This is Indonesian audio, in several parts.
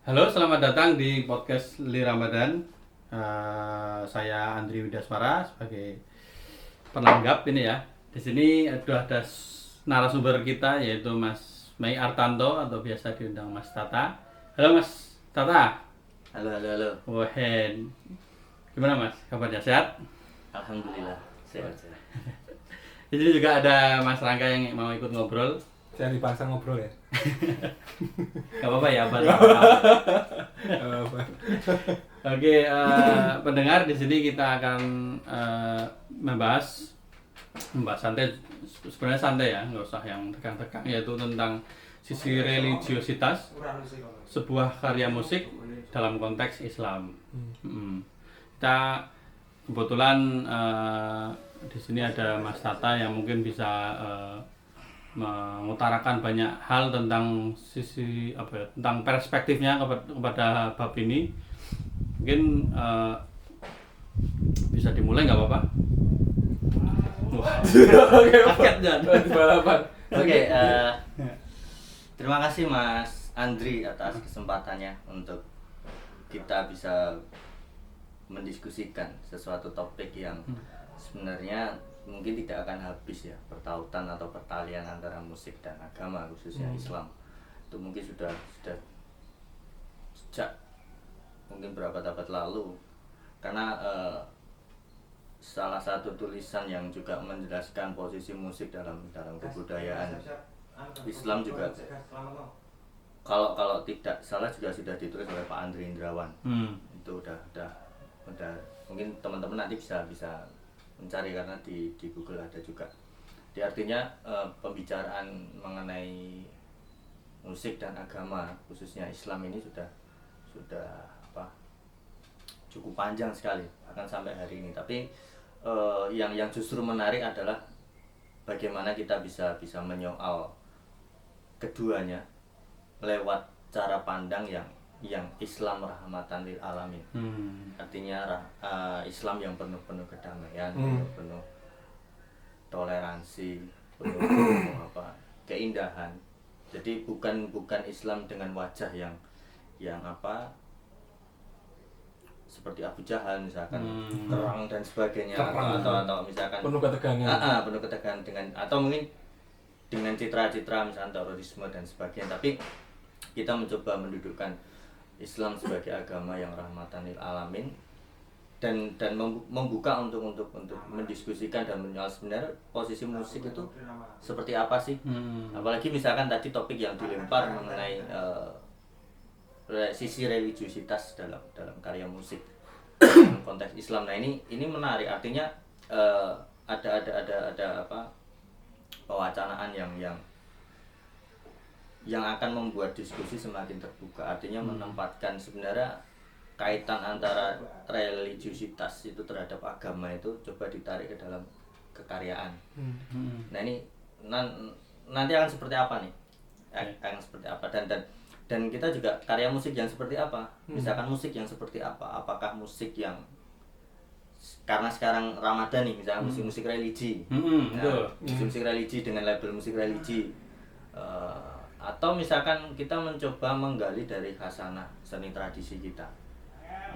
Halo, selamat datang di podcast Li Ramadan. Saya Andri Widaswara sebagai penanggap ini ya. Di sini ada narasumber kita yaitu Mas Mei Artanto atau biasa diundang Mas Tata. Halo Mas Tata. Halo, halo, halo. Wahen. Gimana Mas? Kabarnya sehat? Alhamdulillah, sehat. Di sini juga ada Mas Rangga yang mau ikut ngobrol. Jangan dipaksa ngobrol ya. Gak apa-apa ya, Pak. Apa? Oke, pendengar, di sini kita akan membahas santai, sebenarnya santai ya, nggak usah yang tegang-tegang, yaitu tentang sisi religiositas sebuah karya musik dalam konteks Islam. Kita kebetulan di sini ada Mas Tata yang mungkin bisa mengutarakan banyak hal tentang sisi tentang perspektifnya kepada bab ini. Mungkin bisa dimulai nggak apa-apa? Wah, kaget dan. Balapan. Oke, terima kasih Mas Andri atas kesempatannya untuk kita bisa mendiskusikan sesuatu topik yang sebenarnya mungkin tidak akan habis ya, pertautan atau pertalian antara musik dan agama khususnya Islam. Itu mungkin sudah sejak mungkin berapa abad lalu, karena salah satu tulisan yang juga menjelaskan posisi musik dalam kebudayaan Islam juga, kalau tidak salah juga sudah ditulis oleh Pak Andri Indrawan. Itu udah mungkin teman-teman nanti bisa mencari karena di Google ada juga. Di artinya pembicaraan mengenai musik dan agama khususnya Islam ini sudah cukup panjang sekali bahkan sampai hari ini. Tapi yang justru menarik adalah bagaimana kita bisa menyoal keduanya lewat cara pandang yang Islam rahmatan lil alamin. Artinya Islam yang penuh kedamaian, penuh toleransi, penuh keindahan. Jadi bukan Islam dengan wajah yang seperti Abu Jahal misalkan, kerang dan sebagainya, atau misalkan penuh ketegangan. penuh ketegangan dengan, atau mungkin dengan citra-citra misalkan terorisme dan sebagainya. Tapi kita mencoba mendudukkan Islam sebagai agama yang rahmatan lil alamin dan membuka untuk mendiskusikan dan menyoal sebenarnya posisi musik itu seperti apa sih. Apalagi misalkan tadi topik yang dilempar mengenai sisi religiositas dalam karya musik dalam konteks Islam. Nah, ini menarik, artinya ada pewacanaan yang akan membuat diskusi semakin terbuka. Artinya menempatkan sebenarnya kaitan antara religiositas itu terhadap agama itu coba ditarik ke dalam kekaryaan. Nah, ini nanti akan seperti apa nih? Akan seperti apa, dan kita juga karya musik yang seperti apa? Misalkan musik yang seperti apa? Apakah musik yang, karena sekarang Ramadan nih, misalnya musik religi, musik religi dengan label musik religi, atau misalkan kita mencoba menggali dari khasanah seni tradisi kita,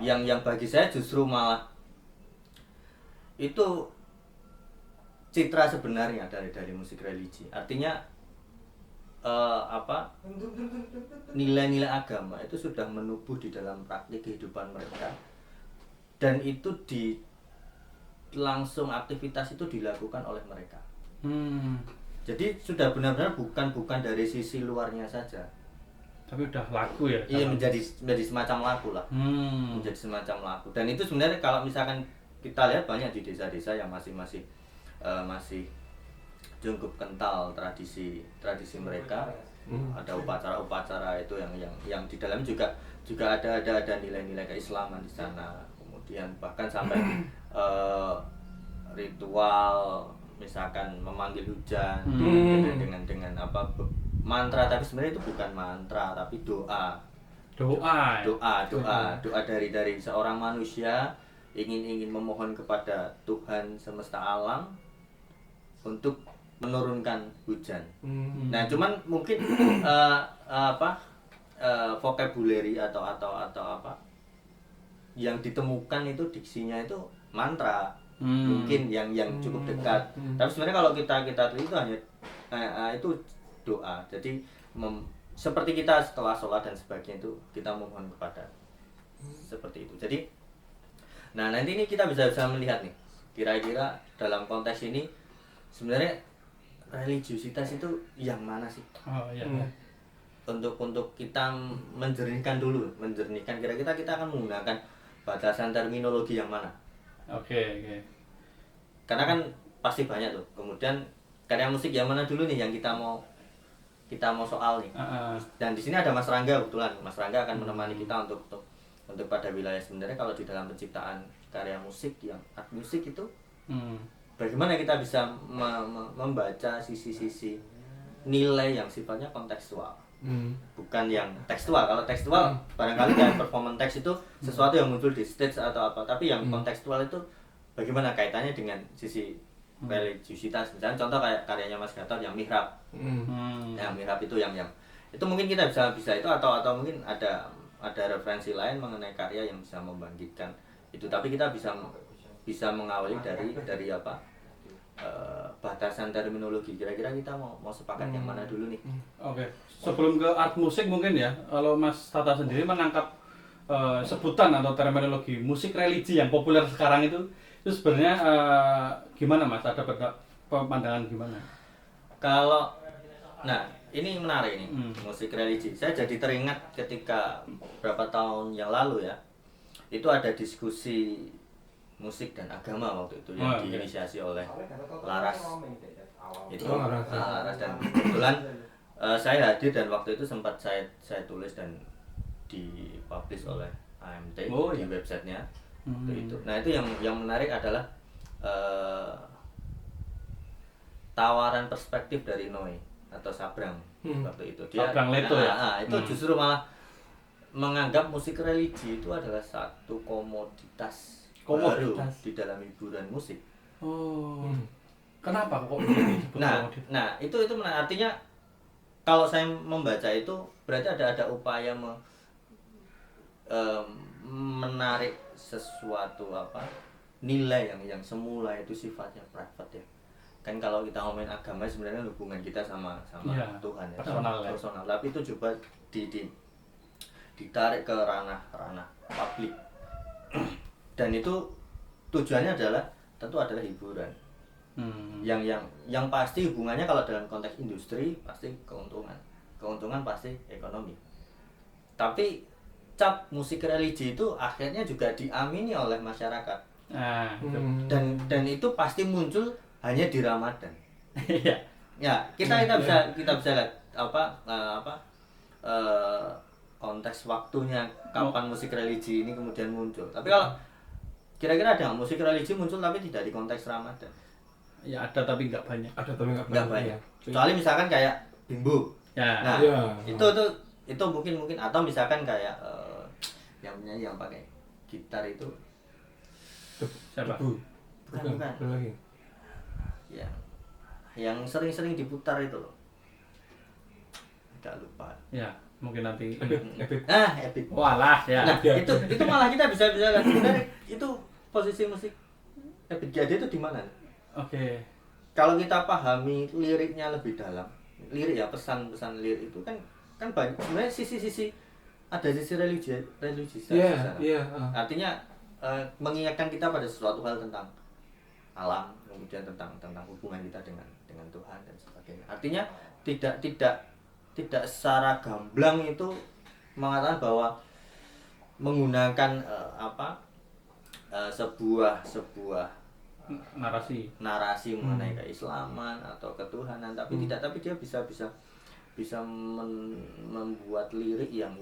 yang bagi saya justru malah itu citra sebenarnya dari musik religi. Artinya nilai-nilai agama itu sudah menubuh di dalam praktik kehidupan mereka, dan itu langsung aktivitas itu dilakukan oleh mereka. Jadi sudah benar-benar bukan dari sisi luarnya saja, Tapi udah laku ya? iya, menjadi semacam laku lah. Menjadi semacam laku. Dan itu sebenarnya kalau misalkan kita lihat banyak di desa-desa yang masih cukup kental tradisi mereka. Ada upacara itu yang di dalam juga ada nilai-nilai keislaman di sana. Kemudian bahkan sampai ritual misalkan memanggil hujan dengan mantra, tapi sebenarnya itu bukan mantra tapi doa dari seorang manusia ingin memohon kepada Tuhan semesta alam untuk menurunkan hujan. Nah, cuman mungkin vocabulary atau apa yang ditemukan itu diksinya itu mantra. Mungkin yang cukup dekat. Tapi sebenarnya kalau kita itu hanya itu doa. Jadi seperti kita setelah sholat dan sebagainya itu kita memohon kepada seperti itu. Jadi nah nanti ini kita bisa melihat nih kira-kira dalam konteks ini sebenarnya religiusitas itu yang mana sih? Oh iya. Untuk kita menjernihkan kira-kira kita akan menggunakan batasan terminologi yang mana? Oke. Karena kan pasti banyak tuh. Kemudian karya musik yang mana dulu nih yang kita mau soal nih. Dan di sini ada Mas Rangga kebetulan. Mas Rangga akan menemani kita untuk pada wilayah sebenarnya kalau di dalam penciptaan karya musik yang art musik itu bagaimana kita bisa membaca sisi-sisi nilai yang sifatnya kontekstual. Bukan yang tekstual. Kalau tekstual barangkali kayak performance text itu sesuatu yang muncul di stage atau apa, tapi yang kontekstual itu bagaimana kaitannya dengan sisi religiusitas. Misalnya contoh kayak karyanya Mas Gatot yang Mihrab. Yang Mihrab itu yang itu mungkin kita bisa itu atau mungkin ada referensi lain mengenai karya yang bisa membangkitkan itu, tapi kita bisa mengawali dari apa? Batasan terminologi. Kira-kira kita mau sepakat yang mana dulu nih? Oke. Sebelum ke art musik mungkin ya, kalau Mas Tata sendiri menangkap sebutan atau terminologi musik religi yang populer sekarang itu sebenarnya gimana Mas? Ada pandangan gimana? Kalau nah ini menarik nih musik religi. Saya jadi teringat ketika beberapa tahun yang lalu ya, itu ada diskusi musik dan agama waktu itu yang diinisiasi oleh Laras. Itu Laras dan kebetulan saya hadir dan waktu itu sempat saya tulis dan dipublish oleh AMT di websitenya. Itu. Nah itu yang menarik adalah tawaran perspektif dari Noe atau Sabrang waktu itu. Dia Sabrang Leto ya. Itu justru malah menganggap musik religi itu adalah satu komoditas baru di dalam hiburan musik. Kenapa kok disebut komoditas? Nah itu menarik. Artinya kalau saya membaca itu berarti ada upaya menarik sesuatu nilai yang semula itu sifatnya private ya. Kan kalau kita ngomongin agama sebenarnya hubungan kita sama Tuhan ya, personal. Tapi itu coba ditarik ke ranah publik. Dan itu tujuannya tentu adalah hiburan. Yang pasti hubungannya kalau dalam konteks industri pasti keuntungan pasti ekonomi. Tapi cap musik religi itu akhirnya juga diamini oleh masyarakat. Dan itu pasti muncul hanya di Ramadan. Ya, kita bisa lihat konteks waktunya kapan musik religi ini kemudian muncul. Tapi kalau kira-kira ada musik religi muncul tapi tidak di konteks Ramadan? Ya ada tapi nggak banyak. Nggak banyak. Kecuali misalkan kayak Bimbo. Nah, itu mungkin atau misalkan kayak yang penyanyi yang pakai gitar itu siapa? Bukan. Lagi. Ya. Yang sering-sering diputar itu loh. Agak lupa. Ya, mungkin nanti. Epic. Walah ya. Nah, itu malah kita bisa lihat sebenarnya itu posisi musik Epic Gade itu di mana? Oke. Kalau kita pahami liriknya lebih dalam, lirik ya pesan-pesan lirik itu kan banyak sebenarnya sisi-sisi ada sisi religius. Artinya mengingatkan kita pada sesuatu hal tentang alam, kemudian tentang hubungan kita dengan Tuhan dan sebagainya. Artinya tidak secara gamblang itu mengatakan bahwa menggunakan sebuah narasi mengenai keislaman atau ketuhanan, tapi dia bisa membuat lirik yang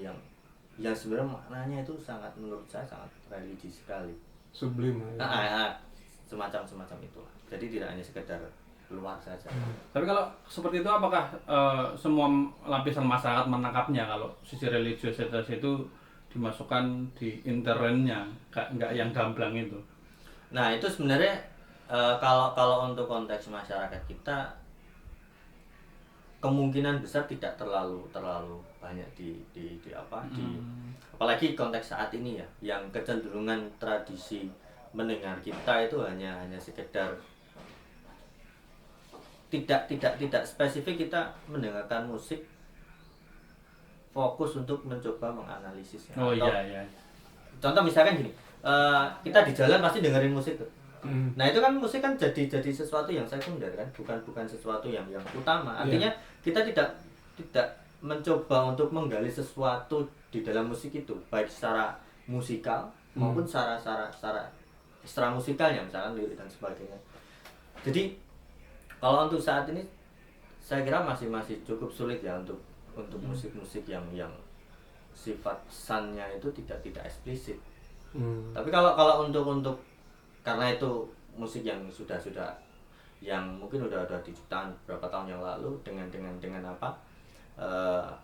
sebenarnya maknanya itu menurut saya sangat religi sekali, sublim semacam itu. Jadi tidak hanya sekedar luar saja. Tapi kalau seperti itu apakah semua lapisan masyarakat menangkapnya kalau sisi religiusitas itu dimasukkan di internetnya, nggak yang gamblang itu? Nah itu sebenarnya kalau untuk konteks masyarakat kita kemungkinan besar tidak terlalu banyak apalagi konteks saat ini ya, yang kecenderungan tradisi mendengar kita itu hanya sekedar tidak spesifik kita mendengarkan musik fokus untuk mencoba menganalisisnya. Oh iya. Contoh misalkan gini, kita di jalan pasti dengerin musik tuh. Nah itu kan musik kan jadi sesuatu yang sekunder kan, bukan sesuatu yang utama. Artinya kita tidak mencoba untuk menggali sesuatu di dalam musik itu, baik secara musikal maupun secara ekstra musikalnya, misalkan lirik dan sebagainya. Jadi kalau untuk saat ini saya kira masih cukup sulit ya untuk musik-musik yang sifat pesannya itu tidak eksplisit. Tapi kalau untuk karena itu musik yang sudah yang mungkin udah diciptakan beberapa tahun yang lalu dengan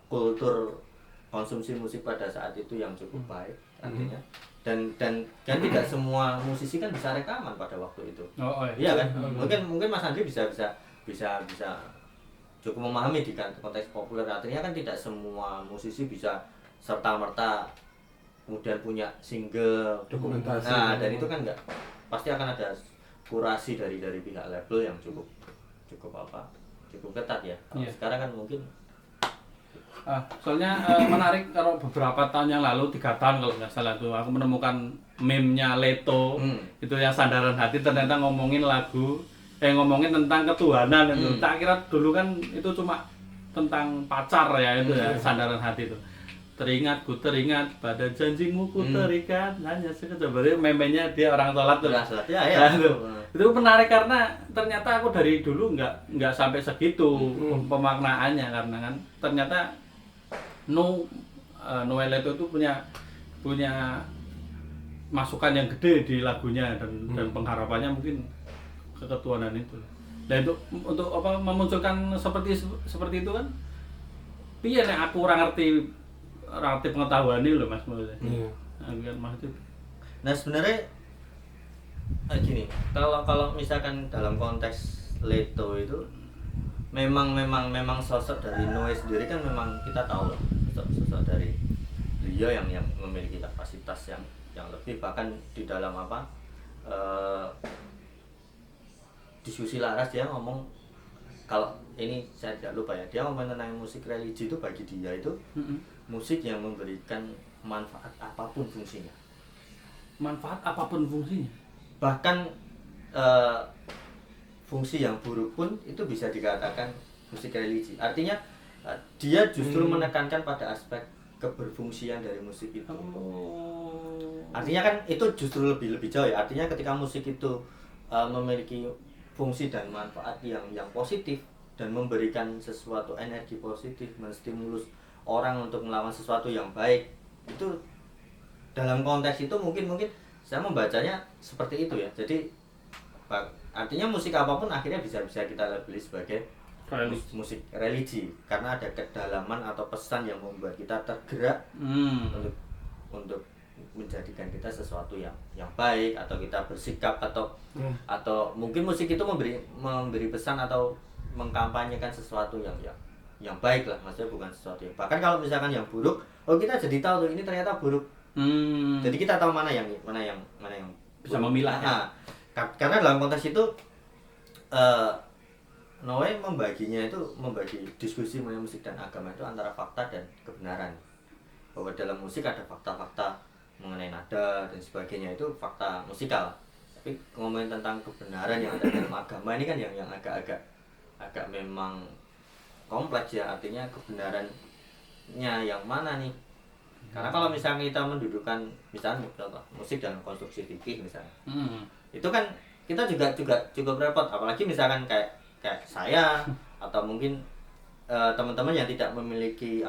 kultur konsumsi musik pada saat itu yang cukup baik artinya, dan tidak semua musisi kan bisa rekaman pada waktu itu. Iya kan? Mungkin Mas Andri bisa cukup memahami di konteks populer, artinya kan tidak semua musisi bisa serta-merta kemudian punya single dokumentasi. Nah, dan itu kan enggak, pasti akan ada kurasi dari pihak label yang cukup ketat ya. Iya. Sekarang kan mungkin soalnya menarik, kalau beberapa tahun yang lalu, 3 tahun kalau nggak salah tuh, aku menemukan meme-nya Leto, itu yang Sandaran Hati, ternyata ngomongin tentang ketuhanan itu. Tak kira dulu kan itu cuma tentang pacar ya itu ya, Sandaran Hati itu. Ku teringat pada janjimu ku terikat hanya sekejap. Berarti meme-nya dia orang sholat tuh. Ya. Itu menarik karena ternyata aku dari dulu nggak sampai segitu pemaknaannya, karena kan ternyata Noel itu punya masukan yang gede di lagunya, dan pengharapannya mungkin keketuhanan itu. Dan untuk memunculkan seperti itu kan, piye nek aku ora ngerti pengetahuan ini loh Mas menurut saya. Nah sebenarnya gini, kalau misalkan dalam konteks Leto itu memang sosok dari Noe sendiri kan memang kita tahu loh, sosok dari beliau yang memiliki kapasitas yang lebih, bahkan di dalam diskusi laras dia ngomong, kalau ini saya tidak lupa ya, dia ngomong tentang musik religi itu bagi dia itu musik yang memberikan manfaat apapun fungsinya. Manfaat apapun fungsinya. Bahkan fungsi yang buruk pun itu bisa dikatakan musik religi. Artinya dia justru menekankan pada aspek keberfungsian dari musik itu. Artinya kan itu justru lebih jauh ya. Artinya ketika musik itu memiliki fungsi dan manfaat yang positif dan memberikan sesuatu energi positif, menstimulus orang untuk melakukan sesuatu yang baik, itu dalam konteks itu mungkin saya membacanya seperti itu ya. Jadi artinya musik apapun akhirnya bisa kita labeli sebagai musik religi, karena ada kedalaman atau pesan yang membuat kita tergerak untuk menjadikan kita sesuatu yang baik, atau kita bersikap atau mungkin musik itu memberi pesan atau mengkampanyekan sesuatu yang baik lah, maksudnya bukan sesuatu yang, bahkan kalau misalkan yang buruk, kita jadi tahu tuh ini ternyata buruk. Jadi kita tahu mana yang bisa memilah. Karena dalam konteks itu Noe membagi diskusi mengenai musik dan agama itu antara fakta dan kebenaran. Bahwa dalam musik ada fakta-fakta mengenai nada dan sebagainya, itu fakta musikal. Tapi ngomongin tentang kebenaran yang ada dalam agama ini kan yang agak memang kompleks ya, artinya kebenarannya yang mana nih? Karena kalau misalnya kita mendudukkan misalnya musik dalam konstruksi fikih misalnya, itu kan kita juga cukup repot, apalagi misalkan kayak saya atau mungkin teman-teman yang tidak memiliki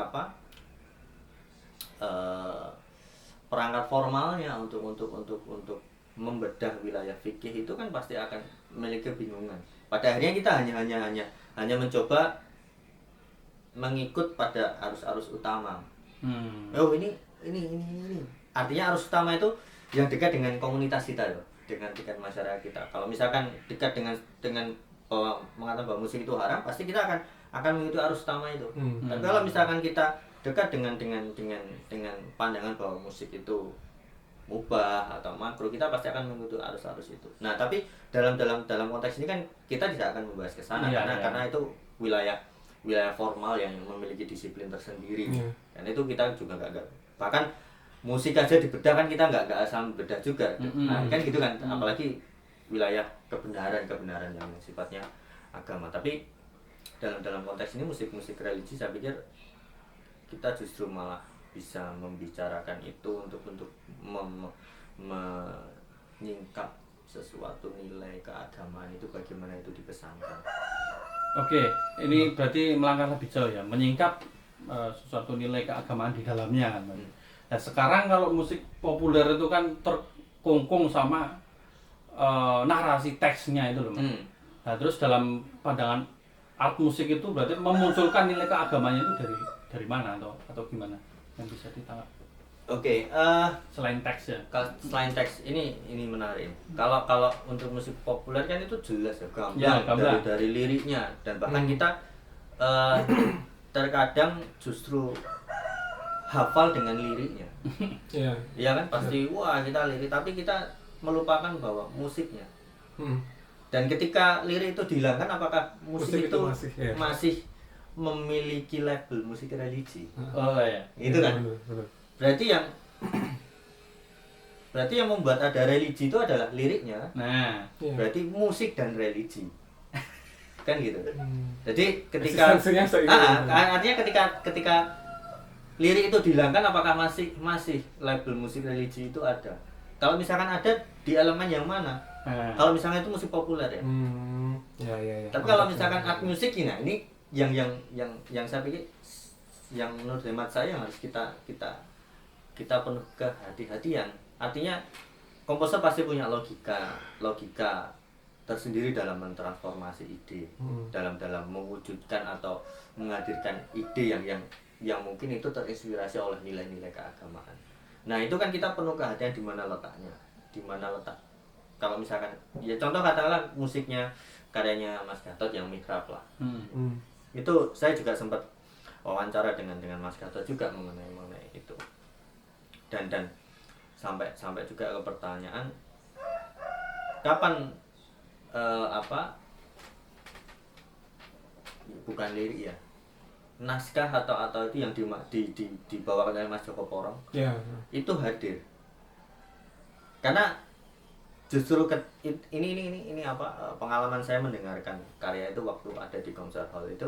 perangkat formalnya untuk membedah wilayah fikih, itu kan pasti akan memiliki kebingungan. Pada akhirnya kita hanya mencoba mengikut pada arus utama. Ini artinya arus utama itu yang dekat dengan komunitas kita loh, dengan masyarakat kita. Kalau misalkan dekat dengan mengatakan bahwa musik itu haram, pasti kita akan mengikuti arus utama itu. Tapi kalau misalkan kita dekat dengan pandangan bahwa musik itu mubah atau makruh, kita pasti akan mengikuti arus-arus itu. Nah, tapi dalam konteks ini kan kita tidak akan membahas ke sana karena itu wilayah formal yang memiliki disiplin tersendiri. Dan itu kita juga nggak bahkan musik aja dibedah kan kita nggak asal bedah juga. Nah, kan gitu kan, apalagi wilayah kebenaran yang sifatnya agama. Tapi dalam konteks ini musik religi, saya pikir kita justru malah bisa membicarakan itu untuk menyingkap sesuatu nilai keagamaan itu, bagaimana itu dipesankan. Oke, ini berarti melangkah lebih jauh ya, menyingkap sesuatu nilai keagamaan di dalamnya kan. Nah, sekarang kalau musik populer itu kan terkungkung sama narasi teksnya itu loh. Nah, terus dalam pandangan art musik itu berarti memunculkan nilai keagamannya itu dari mana atau gimana yang bisa ditangkap? Oke, selain teks ya. Selain teks ini menarik. Kalau untuk musik populer kan itu jelas ya, gamblang. Dari liriknya, dan bahkan kita terkadang justru hafal dengan liriknya. Iya kan, pasti wah kita lirik, tapi kita melupakan bahwa musiknya. Dan ketika lirik itu dihilangkan, apakah musik itu masih memiliki label musik religi? Oh ya. Itu kan. Berarti yang membuat ada religi itu adalah liriknya. Nah, berarti musik dan religi. Kan gitu. Jadi ketika artinya ketika lirik itu dihilangkan, apakah masih label musik religi itu ada? Kalau misalkan ada, di elemen yang mana? Kalau misalnya itu musik populer ya. Tapi kalau misalkan art musik, nah ini yang saya pikir, yang menurut hemat saya yang harus kita penuh kehati-hatian. Artinya komposer pasti punya logika tersendiri dalam mentransformasi ide, dalam mewujudkan atau menghadirkan ide yang mungkin itu terinspirasi oleh nilai-nilai keagamaan. Nah, itu kan kita penuh kehati-hatian di mana letaknya. Kalau misalkan ya contoh katakanlah musiknya karyanya Mas Gatot yang Mihrab lah. Itu saya juga sempat wawancara dengan Mas Gatot juga mengenai itu. Dan sampai juga ke pertanyaan kapan bukan lirik ya, naskah atau itu yang dibawakan oleh Mas Joko Porong itu hadir karena justru ini pengalaman saya mendengarkan karya itu waktu ada di konser hall itu,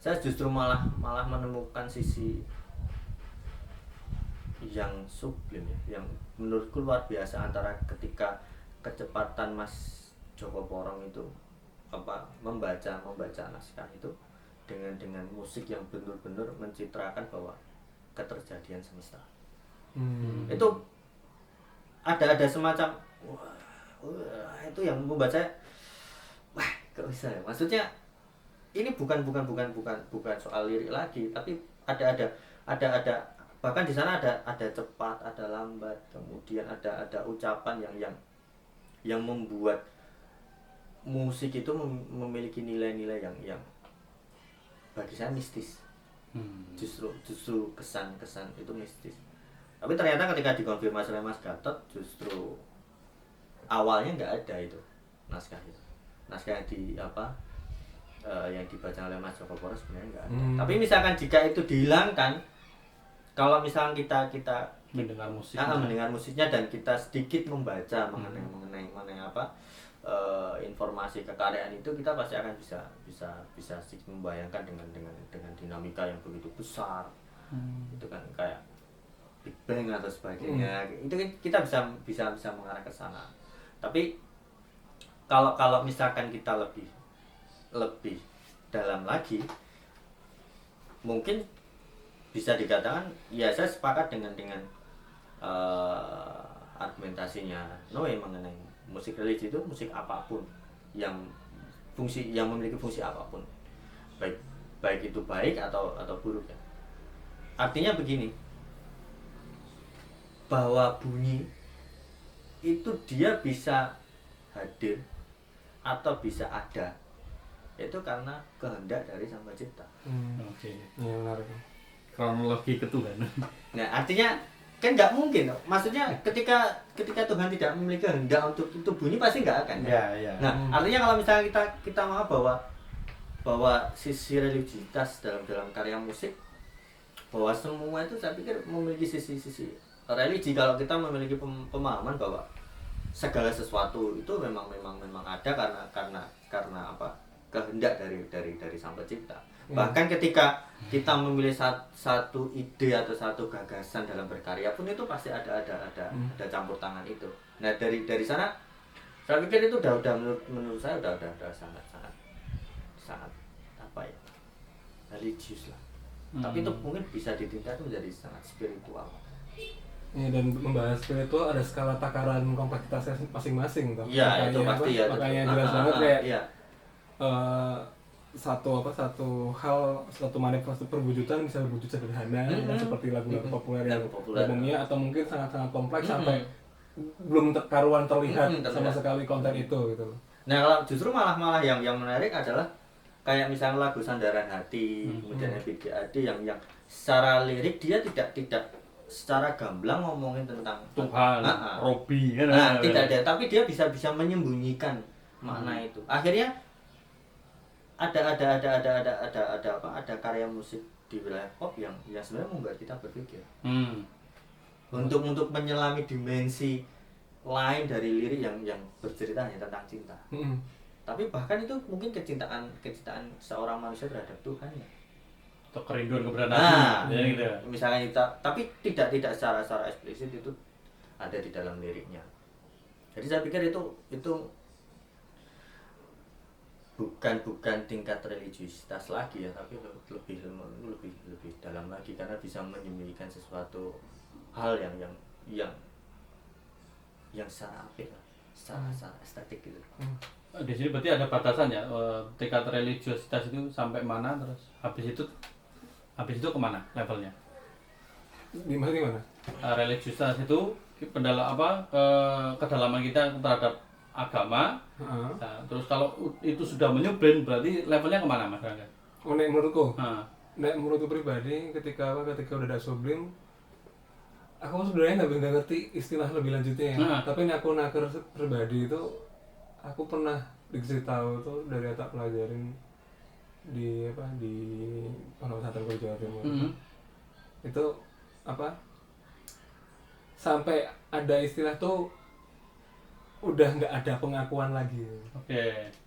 saya justru malah menemukan sisi yang sublim ya, yang menurutku luar biasa antara ketika kecepatan Mas Joko Porong itu membaca naskah itu dengan musik yang benar-benar mencitrakan bahwa keterjadian semesta. Itu ada semacam itu yang membaca, wah gak bisa ya. Maksudnya ini bukan soal lirik lagi, tapi ada bahkan di sana ada cepat, ada lambat, kemudian ada ucapan yang membuat musik itu memiliki nilai-nilai yang bagi saya mistis. Justru kesan itu mistis. Tapi ternyata ketika dikonfirmasi oleh Mas Gatot, justru awalnya nggak ada itu naskah yang dibaca oleh Mas Joko Porong sebenarnya nggak ada. Tapi misalkan jika itu dihilangkan, kalau misalnya kita mendengar musiknya dan kita sedikit membaca mengenai informasi kekaryaan itu, kita pasti akan bisa sedikit membayangkan dengan dinamika yang begitu besar. Itu kan kayak Big Bang atau sebagainya. Itu kan kita bisa mengarah ke sana. Tapi kalau misalkan kita lebih dalam lagi, mungkin bisa dikatakan ya saya sepakat dengan argumentasinya Noe mengenai musik religi itu musik apapun yang memiliki fungsi apapun, baik itu baik atau buruk ya. Artinya begini, bahwa bunyi itu dia bisa hadir atau bisa ada itu karena kehendak dari Sang Pencipta. Oke. Iya menarik. Kronologi ketuhanan. Nah artinya kan nggak mungkin, maksudnya ketika Tuhan tidak memiliki kehendak untuk itu bunyi pasti nggak akan. Iya. Nah artinya kalau misalnya kita mau bahwa sisi religiusitas dalam karya musik, bahwa semua itu saya pikir memiliki sisi religi. Kalau kita memiliki pemahaman bahwa segala sesuatu itu memang ada karena apa, kehendak dari Sang Pencipta. Bahkan ketika kita memilih satu ide atau satu gagasan dalam berkarya pun itu pasti ada campur tangan itu. Nah dari sana saya pikir itu udah menurut saya udah sangat apa ya, religius lah. Tapi itu mungkin bisa ditingkatkan menjadi sangat spiritual. Ya, dan membahas spiritual ada skala takaran kompleksitasnya masing-masing toh. Iya, itu pasti ya. Makanya jelas banget kayak iya. Satu manifestasi perwujudan bisa berwujud sederhana ya, seperti lagu-lagu populer yang umumnya, atau mungkin sangat-sangat kompleks sampai belum karuan terlihat sama sekali konten itu gitu. Nah kalau justru malah yang menarik adalah kayak misalnya lagu Sandaran Hati, kemudian BGAD yang secara lirik dia tidak secara gamblang ngomongin tentang Tuhan, Robi kan. Nah, tidak ada, tapi dia bisa menyembunyikan makna itu. Akhirnya ada karya musik di wilayah pop yang sebenarnya membuat kita berpikir. Untuk menyelami dimensi lain dari lirik yang bercerita hanya tentang cinta. Tapi bahkan itu mungkin kecintaan seorang manusia terhadap Tuhan ya. Atau kerinduan keberadaan. Ya gitu. Misalnya kita, tapi tidak secara eksplisit itu ada di dalam liriknya. Jadi saya pikir itu bukan tingkat religiusitas lagi ya, tapi lebih dalam lagi, karena bisa menyembunyikan sesuatu hal yang secara apik lah, secara estetik gitu. Di sini berarti ada batasan ya, tingkat religiusitas itu sampai mana, terus habis itu kemana levelnya? Di mana? Religiusitas itu kedalaman kita terhadap agama. Nah, terus kalau itu sudah menyublim berarti levelnya kemana Mas Rangga? Menurutku pribadi ketika udah ada sublim, aku sebenarnya nggak ngerti istilah lebih lanjutnya ya. Tapi ini aku nakar pribadi itu, aku pernah dikasih tahu tuh dari yang tak pelajarin di Pondok Pesantren Jawa Timur. Itu sampai ada istilah tuh udah nggak ada pengakuan lagi.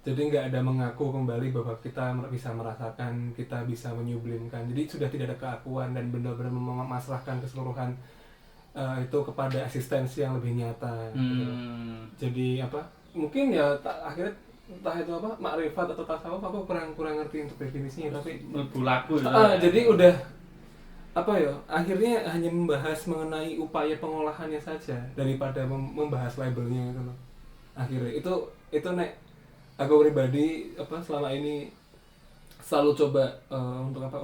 Jadi nggak ada mengaku kembali bahwa kita bisa merasakan, kita bisa menyublimkan. Jadi sudah tidak ada keakuan dan benar-benar memasrahkan keseluruhan itu kepada eksistensi yang lebih nyata. Gitu. Jadi mungkin ya akhirnya entah itu makrifat atau tasawuf, aku kurang ngerti untuk definisinya, tapi lagu jadi udah akhirnya hanya membahas mengenai upaya pengolahannya saja daripada membahas labelnya gitu loh. Akhirnya itu nek aku pribadi selama ini selalu coba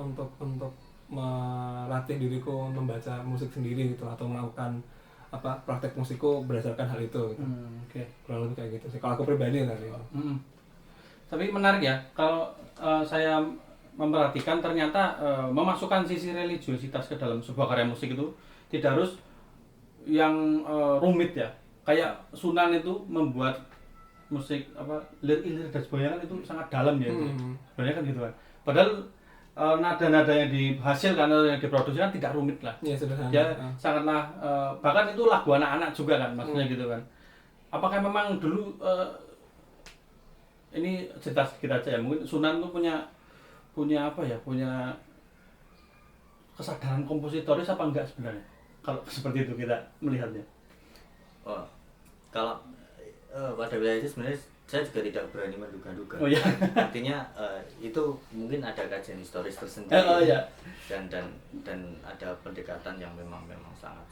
untuk melatih diriku membaca musik sendiri gitu, atau melakukan praktek musikku berdasarkan hal itu gitu. Kurang lebih kayak gitu sih kalau aku pribadi lah gitu. Tapi menarik ya kalau saya memperhatikan, ternyata memasukkan sisi religiositas ke dalam sebuah karya musik itu tidak harus yang rumit ya. Kayak Sunan itu membuat musik lirik dan sebagainya kan itu sangat dalam ya. Sebenarnya kan gitu kan. Padahal nada-nada yang dihasilkan atau yang diproduksi kan tidak rumit lah. Ya, sederhana. Ya sangatlah bahkan itu lagu anak-anak juga kan maksudnya gitu kan. Apakah memang dulu ini cerita sedikit aja ya, mungkin Sunan itu punya kesadaran kompositoris apa enggak sebenarnya kalau seperti itu kita melihatnya? Kalau pada wilayah itu sebenarnya saya juga tidak berani menduga-duga. Iya. Artinya itu mungkin ada kajian historis tersendiri. Iya. Dan ada pendekatan yang memang sangat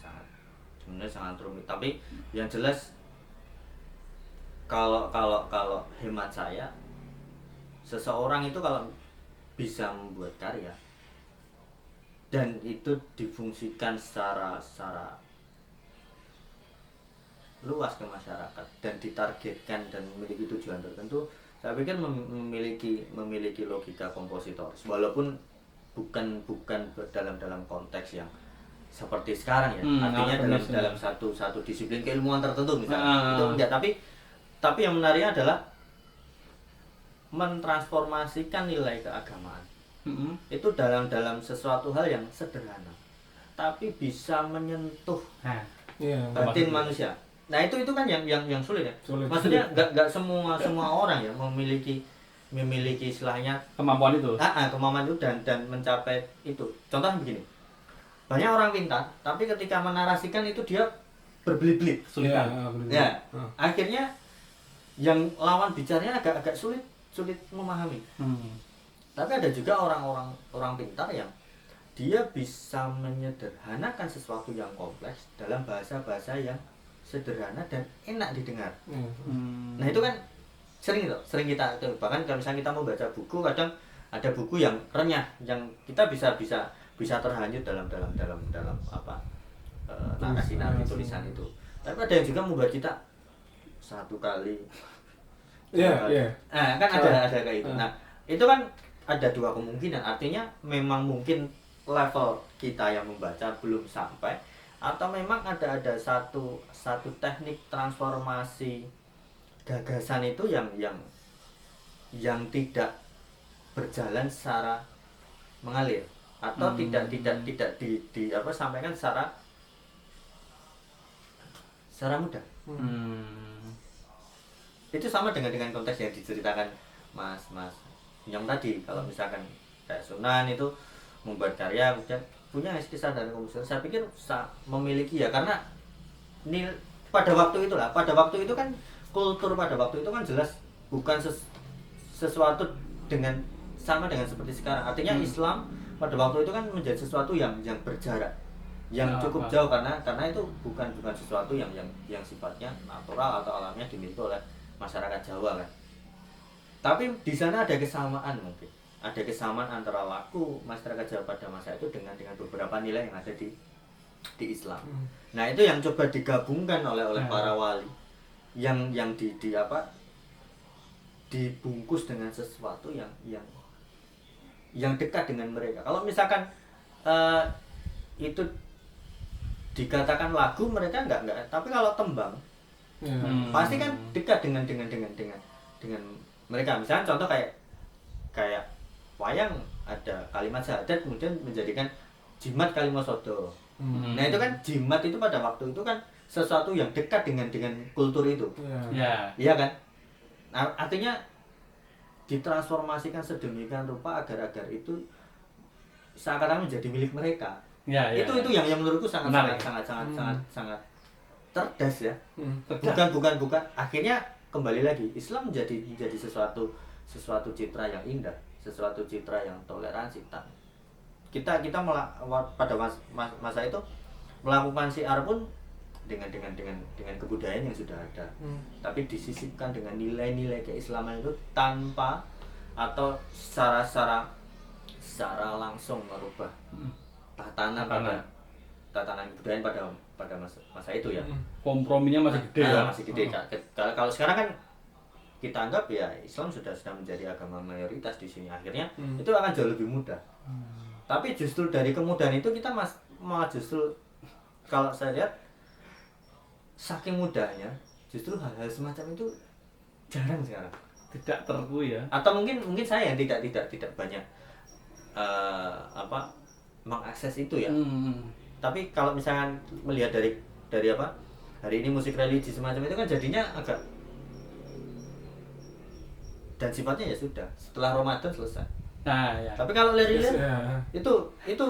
sebenarnya sangat rumit. Tapi yang jelas kalau hemat saya, seseorang itu kalau bisa membuat karya dan itu difungsikan secara luas ke masyarakat dan ditargetkan dan memiliki tujuan tertentu, saya pikir memiliki logika kompositoris, walaupun bukan dalam konteks yang seperti sekarang ya, artinya dalam satu disiplin keilmuan tertentu misalnya, itu enggak, tapi yang menariknya adalah mentransformasikan nilai keagamaan itu dalam sesuatu hal yang sederhana, tapi bisa menyentuh batin manusia. Nah itu kan yang sulit ya. Maksudnya nggak semua orang ya memiliki istilahnya kemampuan itu. Kemampuan itu dan mencapai itu. Contohnya begini, banyak orang pintar, tapi ketika menarasikan itu dia berbelit-belit, kesulitan. Akhirnya yang lawan bicaranya agak sulit memahami. Tapi ada juga orang pintar yang dia bisa menyederhanakan sesuatu yang kompleks dalam bahasa yang sederhana dan enak didengar. Nah itu kan sering kita bahkan kalau misalnya kita membaca buku, kadang ada buku yang renyah yang kita bisa terhanyut dalam narasi tulisan itu. Tapi ada yang juga membuat kita satu kali. Kan ada kayak itu. Nah itu kan ada dua kemungkinan, artinya memang mungkin level kita yang membaca belum sampai, atau memang ada satu teknik transformasi gagasan itu yang tidak berjalan secara mengalir, atau tidak sampaikan secara mudah. Itu sama dengan konteks yang diceritakan Mas yang tadi, kalau misalkan kayak Sunan itu membuat karya kemudian punya kesadaran komposisi, saya pikir memiliki ya, karena pada waktu itu kan kultur pada waktu itu kan jelas bukan sesuatu sama dengan seperti sekarang. Artinya Islam pada waktu itu kan menjadi sesuatu yang berjarak, yang cukup jauh, karena itu bukan sesuatu yang sifatnya natural atau alamnya dimiliki oleh masyarakat Jawa kan. Tapi di sana ada kesamaan, mungkin ada kesamaan antara laku masyarakat Jawa pada masa itu dengan beberapa nilai yang ada di Islam. Nah itu yang coba digabungkan oleh para wali yang dibungkus dengan sesuatu yang dekat dengan mereka. Kalau misalkan itu dikatakan lagu, mereka enggak. Tapi kalau tembang, pasti kan dekat dengan mereka. Misalnya contoh kayak wayang, ada kalimat syahadat kemudian menjadikan jimat kalimat sodo. Nah itu kan jimat itu pada waktu itu kan sesuatu yang dekat dengan kultur itu. Iya kan? Nah, artinya ditransformasikan sedemikian rupa agar itu seakan-akan menjadi milik mereka. Itu yang menurutku sangat cerdas ya. Bukan. Akhirnya kembali lagi Islam menjadi sesuatu citra yang indah, sesuatu citra yang toleransi. Kita pada masa itu melakukan syiar pun dengan kebudayaan yang sudah ada, tapi disisipkan dengan nilai-nilai keislaman itu tanpa atau secara langsung merubah tatanan kebudayaan pada masa itu ya. Komprominya masih gede ya. Masih gede. Kalau sekarang kan kita anggap ya Islam sudah menjadi agama mayoritas di sini, akhirnya itu akan jauh lebih mudah. Tapi justru dari kemudahan itu kita malah justru kalau saya lihat saking mudahnya justru hal-hal semacam itu jarang sekarang. Tidak terkui ya. Atau mungkin saya yang tidak banyak mengakses itu ya. Tapi kalau misalnya melihat dari hari ini musik religi semacam itu kan jadinya agak, dan sifatnya ya sudah setelah Ramadan selesai. Nah, ya. Tapi kalau lirik itu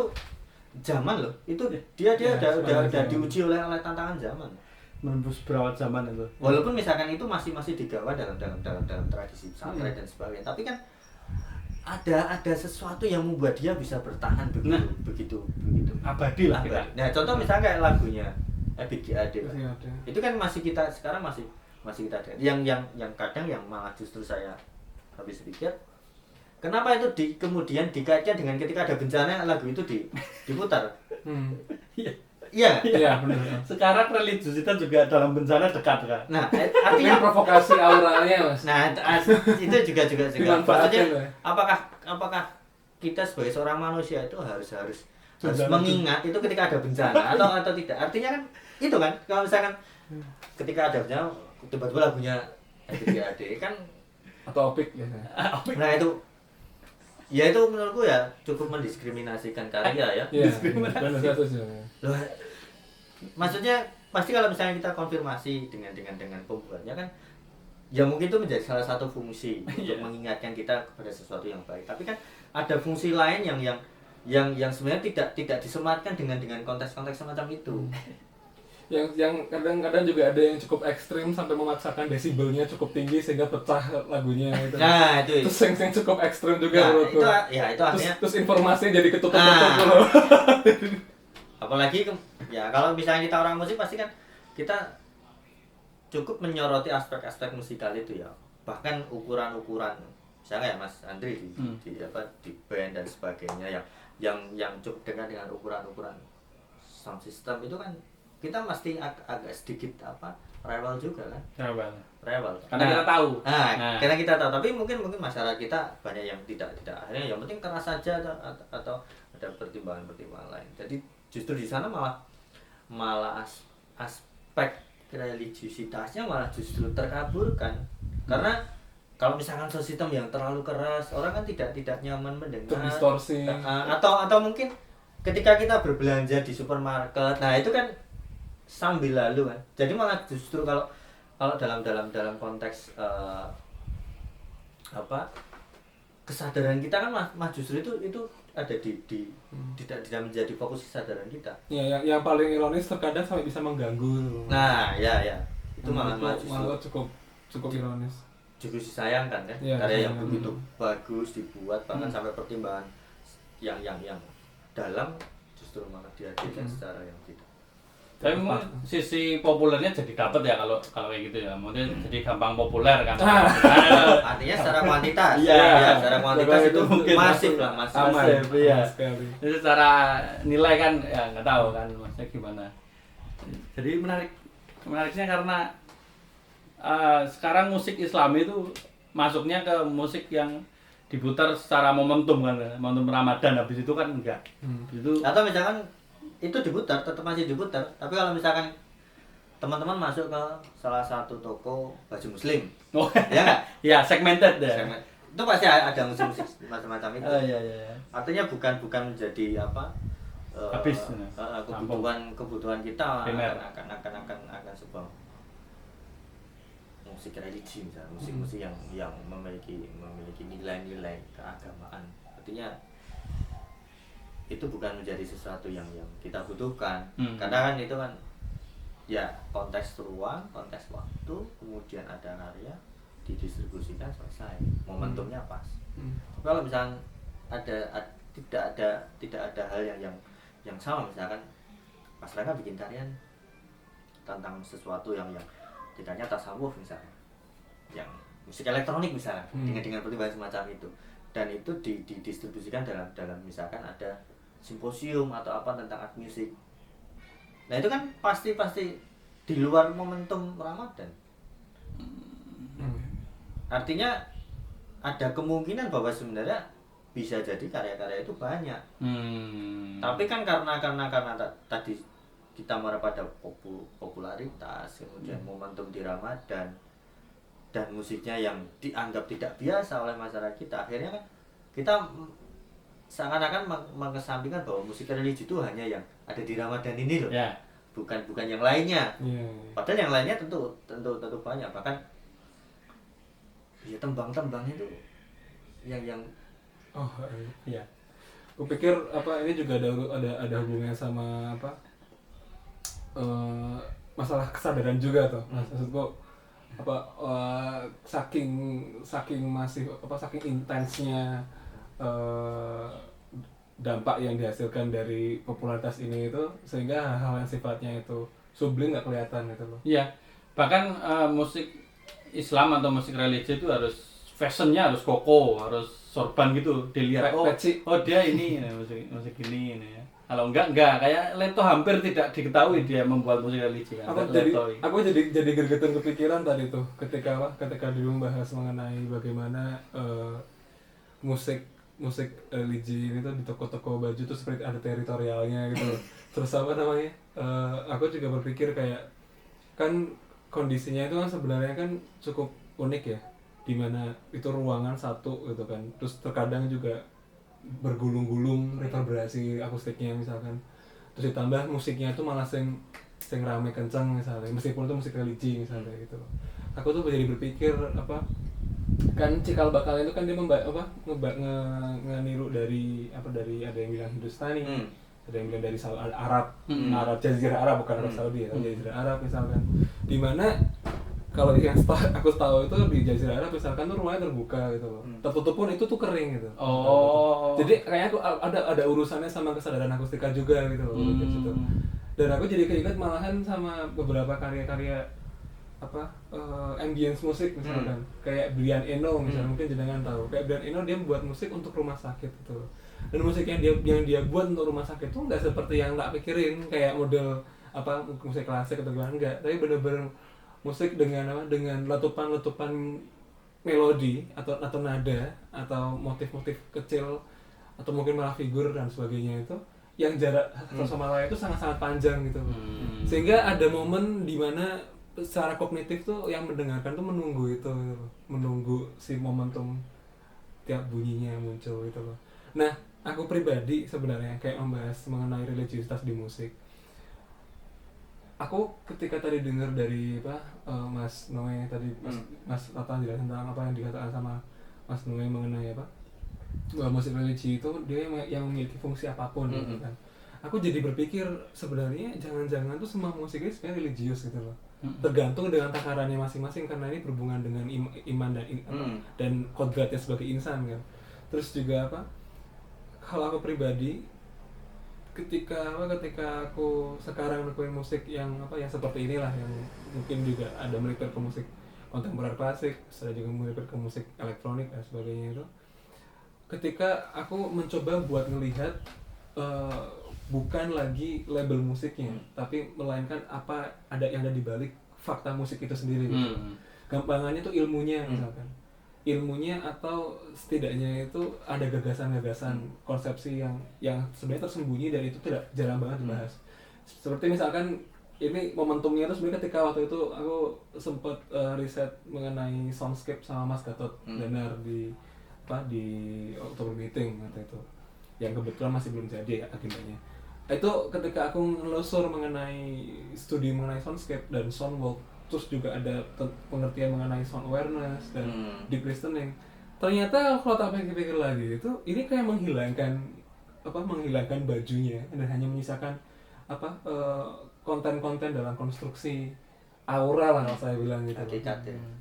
zaman loh. Itu dia udah diuji oleh tantangan zaman. Menembus berawat zaman itu. Walaupun misalkan itu masih digawa dalam tradisi pesantren dan sebagainya, tapi kan ada sesuatu yang membuat dia bisa bertahan begitu abadi lah. Nah, contoh misalnya kayak lagunya EBGAD. Itu kan masih kita sekarang masih kita ada. Yang kadang yang malah justru saya habis pikir, kenapa itu kemudian dikaitkan dengan ketika ada bencana lagu itu diputar. Iya. Iya, benar. Sekarang religiusitas juga dalam bencana dekat kan. Nah, Ini artinya provokasi auralnya, Mas. nah itu juga Dimanfaatkan, maksudnya ya. apakah kita sebagai seorang manusia itu harus Bencana mengingat itu ketika ada bencana atau tidak. Artinya kan itu kan kalau misalkan ketika ada bencana tiba-tiba lagunya AD kan Atau opik ya. nah itu ya itu menurutku ya cukup mendiskriminasikan karya ya. Iya. Benar satu sih. Loh, maksudnya pasti kalau misalnya kita konfirmasi dengan pembuatnya kan ya mungkin itu menjadi salah satu fungsi untuk mengingatkan kita kepada sesuatu yang baik. Tapi kan ada fungsi lain yang sebenarnya tidak disematkan dengan konteks-konteks semacam itu. Yang kadang-kadang juga ada yang cukup ekstrim sampai memaksakan desibelnya cukup tinggi sehingga pecah lagunya gitu. Nah, itu. Terus yang cukup ekstrim juga Nah, menurutku. itu artinya Terus informasinya jadi ketutup-tutup loh. apalagi ya kalau misalnya kita orang musik pasti kan kita cukup menyoroti aspek-aspek musikal itu ya. Bahkan ukuran-ukuran misalnya ya Mas Andri di band dan sebagainya yang cukup dekat dengan ukuran-ukuran sound system itu kan kita mesti agak sedikit rewel juga kan. Rewel. Karena kita tahu. Karena kita tahu, tapi mungkin masyarakat kita banyak yang tidak akhirnya yang penting keras saja atau ada pertimbangan lain. Jadi justru di sana malah aspek religiusitasnya malah justru terkaburkan. Karena kalau misalkan sound system yang terlalu keras, orang kan tidak nyaman mendengar. Terdistorsi. Atau mungkin ketika kita berbelanja di supermarket, nah itu kan sambil lalu kan. Jadi malah justru kalau dalam konteks kesadaran kita kan mah justru itu ada tidak menjadi fokus kesadaran kita. Ya, yang paling ironis terkadang sampai bisa mengganggu. Nah, ya. Itu malah cukup ironis. Justru disayangkan kan. Ya, karya yang begitu bagus dibuat bahkan sampai pertimbangan yang dalam justru malah dihadirkan secara yang tidak. Tapi mungkin sisi populernya jadi dapat ya kalau kayak gitu ya. Mungkin jadi gampang populer kan. Artinya secara kuantitas. Iya, secara kuantitas itu mungkin masif. Iya. Jadi secara nilai kan ya nggak tahu kan maksudnya gimana. Jadi menariknya karena sekarang musik Islami itu masuknya ke musik yang diputar secara momentum kan, momentum Ramadan, habis itu kan enggak. Itu atau misalkan itu diputar, tetap masih diputar, tapi kalau misalkan teman-teman masuk ke salah satu toko baju muslim, ya nggak? Ya segmented deh. Itu pasti ada musik-musik macam-macam itu. Iya. Artinya bukan menjadi habis kebutuhan kita primer. akan sebuah musik religi misalnya, musik yang memiliki nilai-nilai keagamaan. Artinya itu bukan menjadi sesuatu yang kita butuhkan. Karena kan itu kan ya konteks ruang, konteks waktu, kemudian ada karya didistribusikan selesai, momentumnya pas. Kalau misalnya tidak ada hal yang sama, misalkan Mas Rangga bikin karya tentang sesuatu yang tidaknya tasawuf misalnya, yang musik elektronik misalnya, dengan pertimbangan semacam itu, dan itu didistribusikan dalam misalkan ada simposium atau apa tentang art music. Nah itu kan pasti di luar momentum Ramadan. Artinya ada kemungkinan bahwa sebenarnya bisa jadi karya-karya itu banyak. Tapi kan karena tadi kita marah pada popularitas, kemudian momentum di Ramadan dan musiknya yang dianggap tidak biasa oleh masyarakat kita, akhirnya kan kita seakan-akan mengesampingkan bahwa musik religi itu hanya yang ada di Ramadan ini loh, bukan yang lainnya. Padahal yang lainnya tentu banyak, bahkan ya tembang-tembang itu yang iya. Kupikir ini juga ada hubungannya sama masalah kesadaran juga tuh. Maksudku saking masih saking intensnya dampak yang dihasilkan dari popularitas ini itu sehingga hal-hal yang sifatnya itu sublim nggak kelihatan gitu loh. Iya, bahkan musik Islam atau musik religi itu harus fashionnya harus koko, harus sorban gitu dilihat. Oh dia ini musik ini ya. Kalau enggak kayak Leto hampir tidak diketahui dia membuat musik religi kan. Aku jadi gergetan kepikiran tadi tuh ketika dulu membahas mengenai bagaimana musik religi ini tuh di toko-toko baju tuh seperti ada teritorialnya gitu. Terus apa namanya? Aku juga berpikir kayak kan kondisinya itu kan sebenarnya kan cukup unik ya, dimana itu ruangan satu gitu kan. Terus terkadang juga bergulung-gulung reverberasi akustiknya misalkan, terus ditambah musiknya itu malah sing rame kenceng misalnya, meskipun itu musik religi misalnya gitu. Aku tuh jadi berpikir apa kan cikal bakal itu kan dia ngeniru dari ada yang bilang Hindustani, ada yang bilang dari Arab, Arab Jazirah Arab bukan Arab Saudi ya, Jazirah Arab misalkan, dimana kalau yang aku tahu itu di Jazirah Arab misalkan tuh rumahnya terbuka gitu loh, tertutup pun itu tuh kering gitu. Jadi kayaknya aku ada urusannya sama kesadaran akustika juga gitu loh di situ. Dan aku jadi keinget malahan sama beberapa karya-karya ambience musik misalkan, kayak Brian Eno misalnya, mungkin jenengan tahu. Kayak Brian Eno dia buat musik untuk rumah sakit gitu. Dan musik yang dia buat untuk rumah sakit tuh nggak seperti yang tak pikirin kayak model musik klasik atau gimana, enggak, tapi bener-bener musik dengan letupan melodi atau nada atau motif-motif kecil atau mungkin malah figur dan sebagainya, itu yang jarak satu sama lain itu sangat-sangat panjang gitu. Sehingga ada momen di mana secara kognitif tuh yang mendengarkan tuh menunggu si momentum tiap bunyinya muncul gitu loh. Nah, aku pribadi sebenarnya kayak membahas mengenai religiusitas di musik. Aku ketika tadi dengar dari Mas Noe tadi, Mas Tata jelasin tentang apa yang dikatakan sama Mas Noe mengenai bahwa musik religi itu dia yang memiliki fungsi apapun gitu kan. Aku jadi berpikir sebenarnya jangan-jangan tuh semua musik ini sebenarnya religius gitu loh. Tergantung dengan takarannya masing-masing, karena ini berhubungan dengan iman dan kodratnya sebagai insan kan. Terus juga kalau aku pribadi ketika aku sekarang nekuin musik yang seperti inilah, yang mungkin juga ada melipir ke musik kontemporer klasik, ada juga melipir ke musik elektronik dan sebagainya, itu ketika aku mencoba buat ngelihat bukan lagi label musiknya, tapi melainkan ada yang ada di balik fakta musik itu sendiri gitu. Gampangannya tuh ilmunya misalkan. Ilmunya atau setidaknya itu ada gagasan-gagasan konsepsi yang sebenarnya tersembunyi dan itu jarang banget dibahas. Seperti misalkan ini momentumnya itu sebenarnya ketika waktu itu aku sempat riset mengenai soundscape sama Mas Gatot Danar di Oktober Meeting waktu itu, yang kebetulan masih belum jadi agendanya. Itu ketika aku ngelusur mengenai studi mengenai soundscape dan sound work, terus juga ada pengertian mengenai sound awareness dan deep listening. Ternyata kalau tak pikir-pikir lagi, itu ini kayak menghilangkan bajunya dan hanya menyisakan konten-konten dalam konstruksi aura lah kalau saya bilang gitu.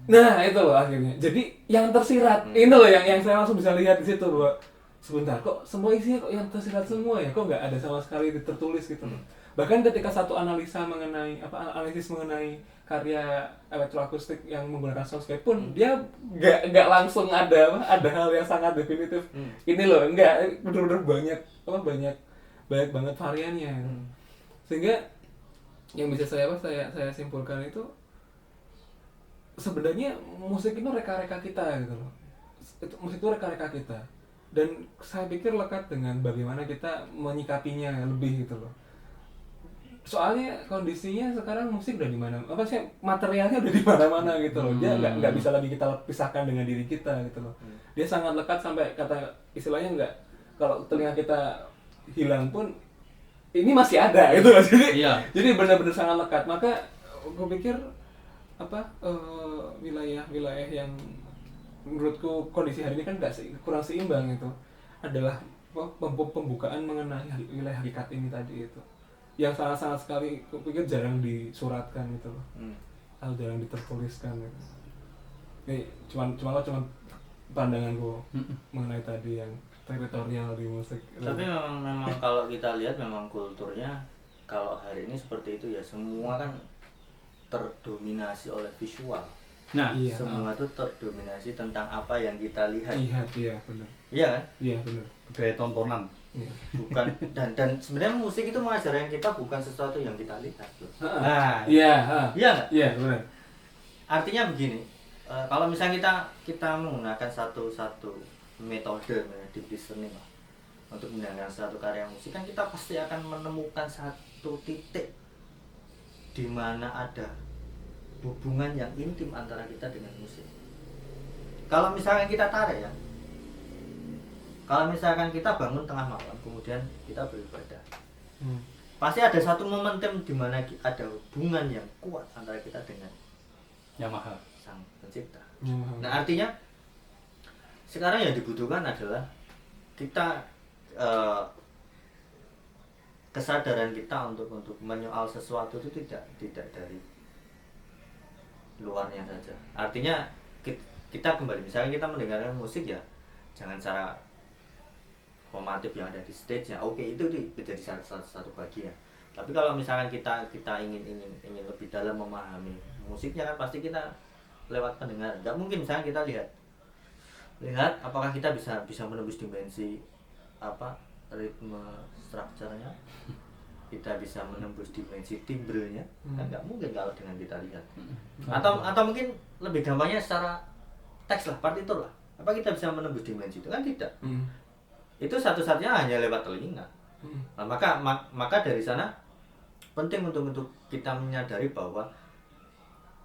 Nah itu loh akhirnya. Jadi yang tersirat ini loh yang saya langsung bisa lihat di situ bahwa sebentar, kok semua isinya kok yang tersirat semua ya, kok nggak ada sama sekali tertulis gitu. Bahkan ketika satu analisis mengenai karya elektroakustik yang menggunakan soundscape pun dia nggak langsung ada hal yang sangat definitif. Ini loh, enggak, bener-bener banyak banget variannya. Sehingga yang bisa saya simpulkan itu sebenarnya musik itu reka-reka kita gitu loh. Musik itu reka-reka kita. Dan saya pikir lekat dengan bagaimana kita menyikapinya lebih gitu loh. Soalnya kondisinya sekarang musik udah di mana, materialnya udah di mana-mana gitu loh. Dia nggak bisa lagi kita pisahkan dengan diri kita gitu loh. Dia sangat lekat sampai kata istilahnya nggak, kalau telinga kita hilang pun ini masih ada gitu loh. Jadi benar-benar sangat lekat. Maka aku pikir wilayah yang menurutku kondisi hari ini kan kurang seimbang itu adalah pembukaan mengenai wilayah hakikat ini tadi itu, yang sangat sekali aku pikir jarang disuratkan gitu loh, jarang ditertuliskan gitu. Ini cuma pandanganku mengenai tadi yang teritorial di musik. Tapi memang kalau kita lihat memang kulturnya kalau hari ini seperti itu ya, semua kan terdominasi oleh visual. Nah, semua itu terdominasi tentang apa yang kita lihat. Iya benar. Iya kan? Iya benar. Budaya tontonan. bukan dan sebenarnya musik itu mengajarkan kita bukan sesuatu yang kita lihat loh. Iya benar. Artinya begini, kalau misalnya kita menggunakan satu metode di listening lah, untuk mendengarkan satu karya musik, kan kita pasti akan menemukan satu titik di mana ada hubungan yang intim antara kita dengan musik. Kalau misalkan kita tarik ya, kalau misalkan kita bangun tengah malam kemudian kita beribadah, pasti ada satu momentum di mana ada hubungan yang kuat antara kita dengan Yang Maha, Sang Pencipta. Nah artinya sekarang yang dibutuhkan adalah kita kesadaran kita untuk menyoal sesuatu itu tidak dari luarnya saja. Artinya kita kembali, misalnya kita mendengarkan musik ya jangan cara formatif yang ada di stage nya. Oke, itu menjadi satu bagian. Tapi kalau misalkan kita ingin lebih dalam memahami musiknya, kan pasti kita lewat pendengar. Nggak mungkin misalnya kita lihat apakah kita bisa menembus dimensi ritme strukturnya, kita bisa menembus dimensi timbrenya, kan nggak mungkin kalau dengan kita lihat. Atau mungkin lebih gampangnya secara teks lah, partitur lah, apa kita bisa menembus dimensi itu? Kan tidak. Itu satu-satunya hanya lewat telinga. Nah, maka dari sana penting untuk kita menyadari bahwa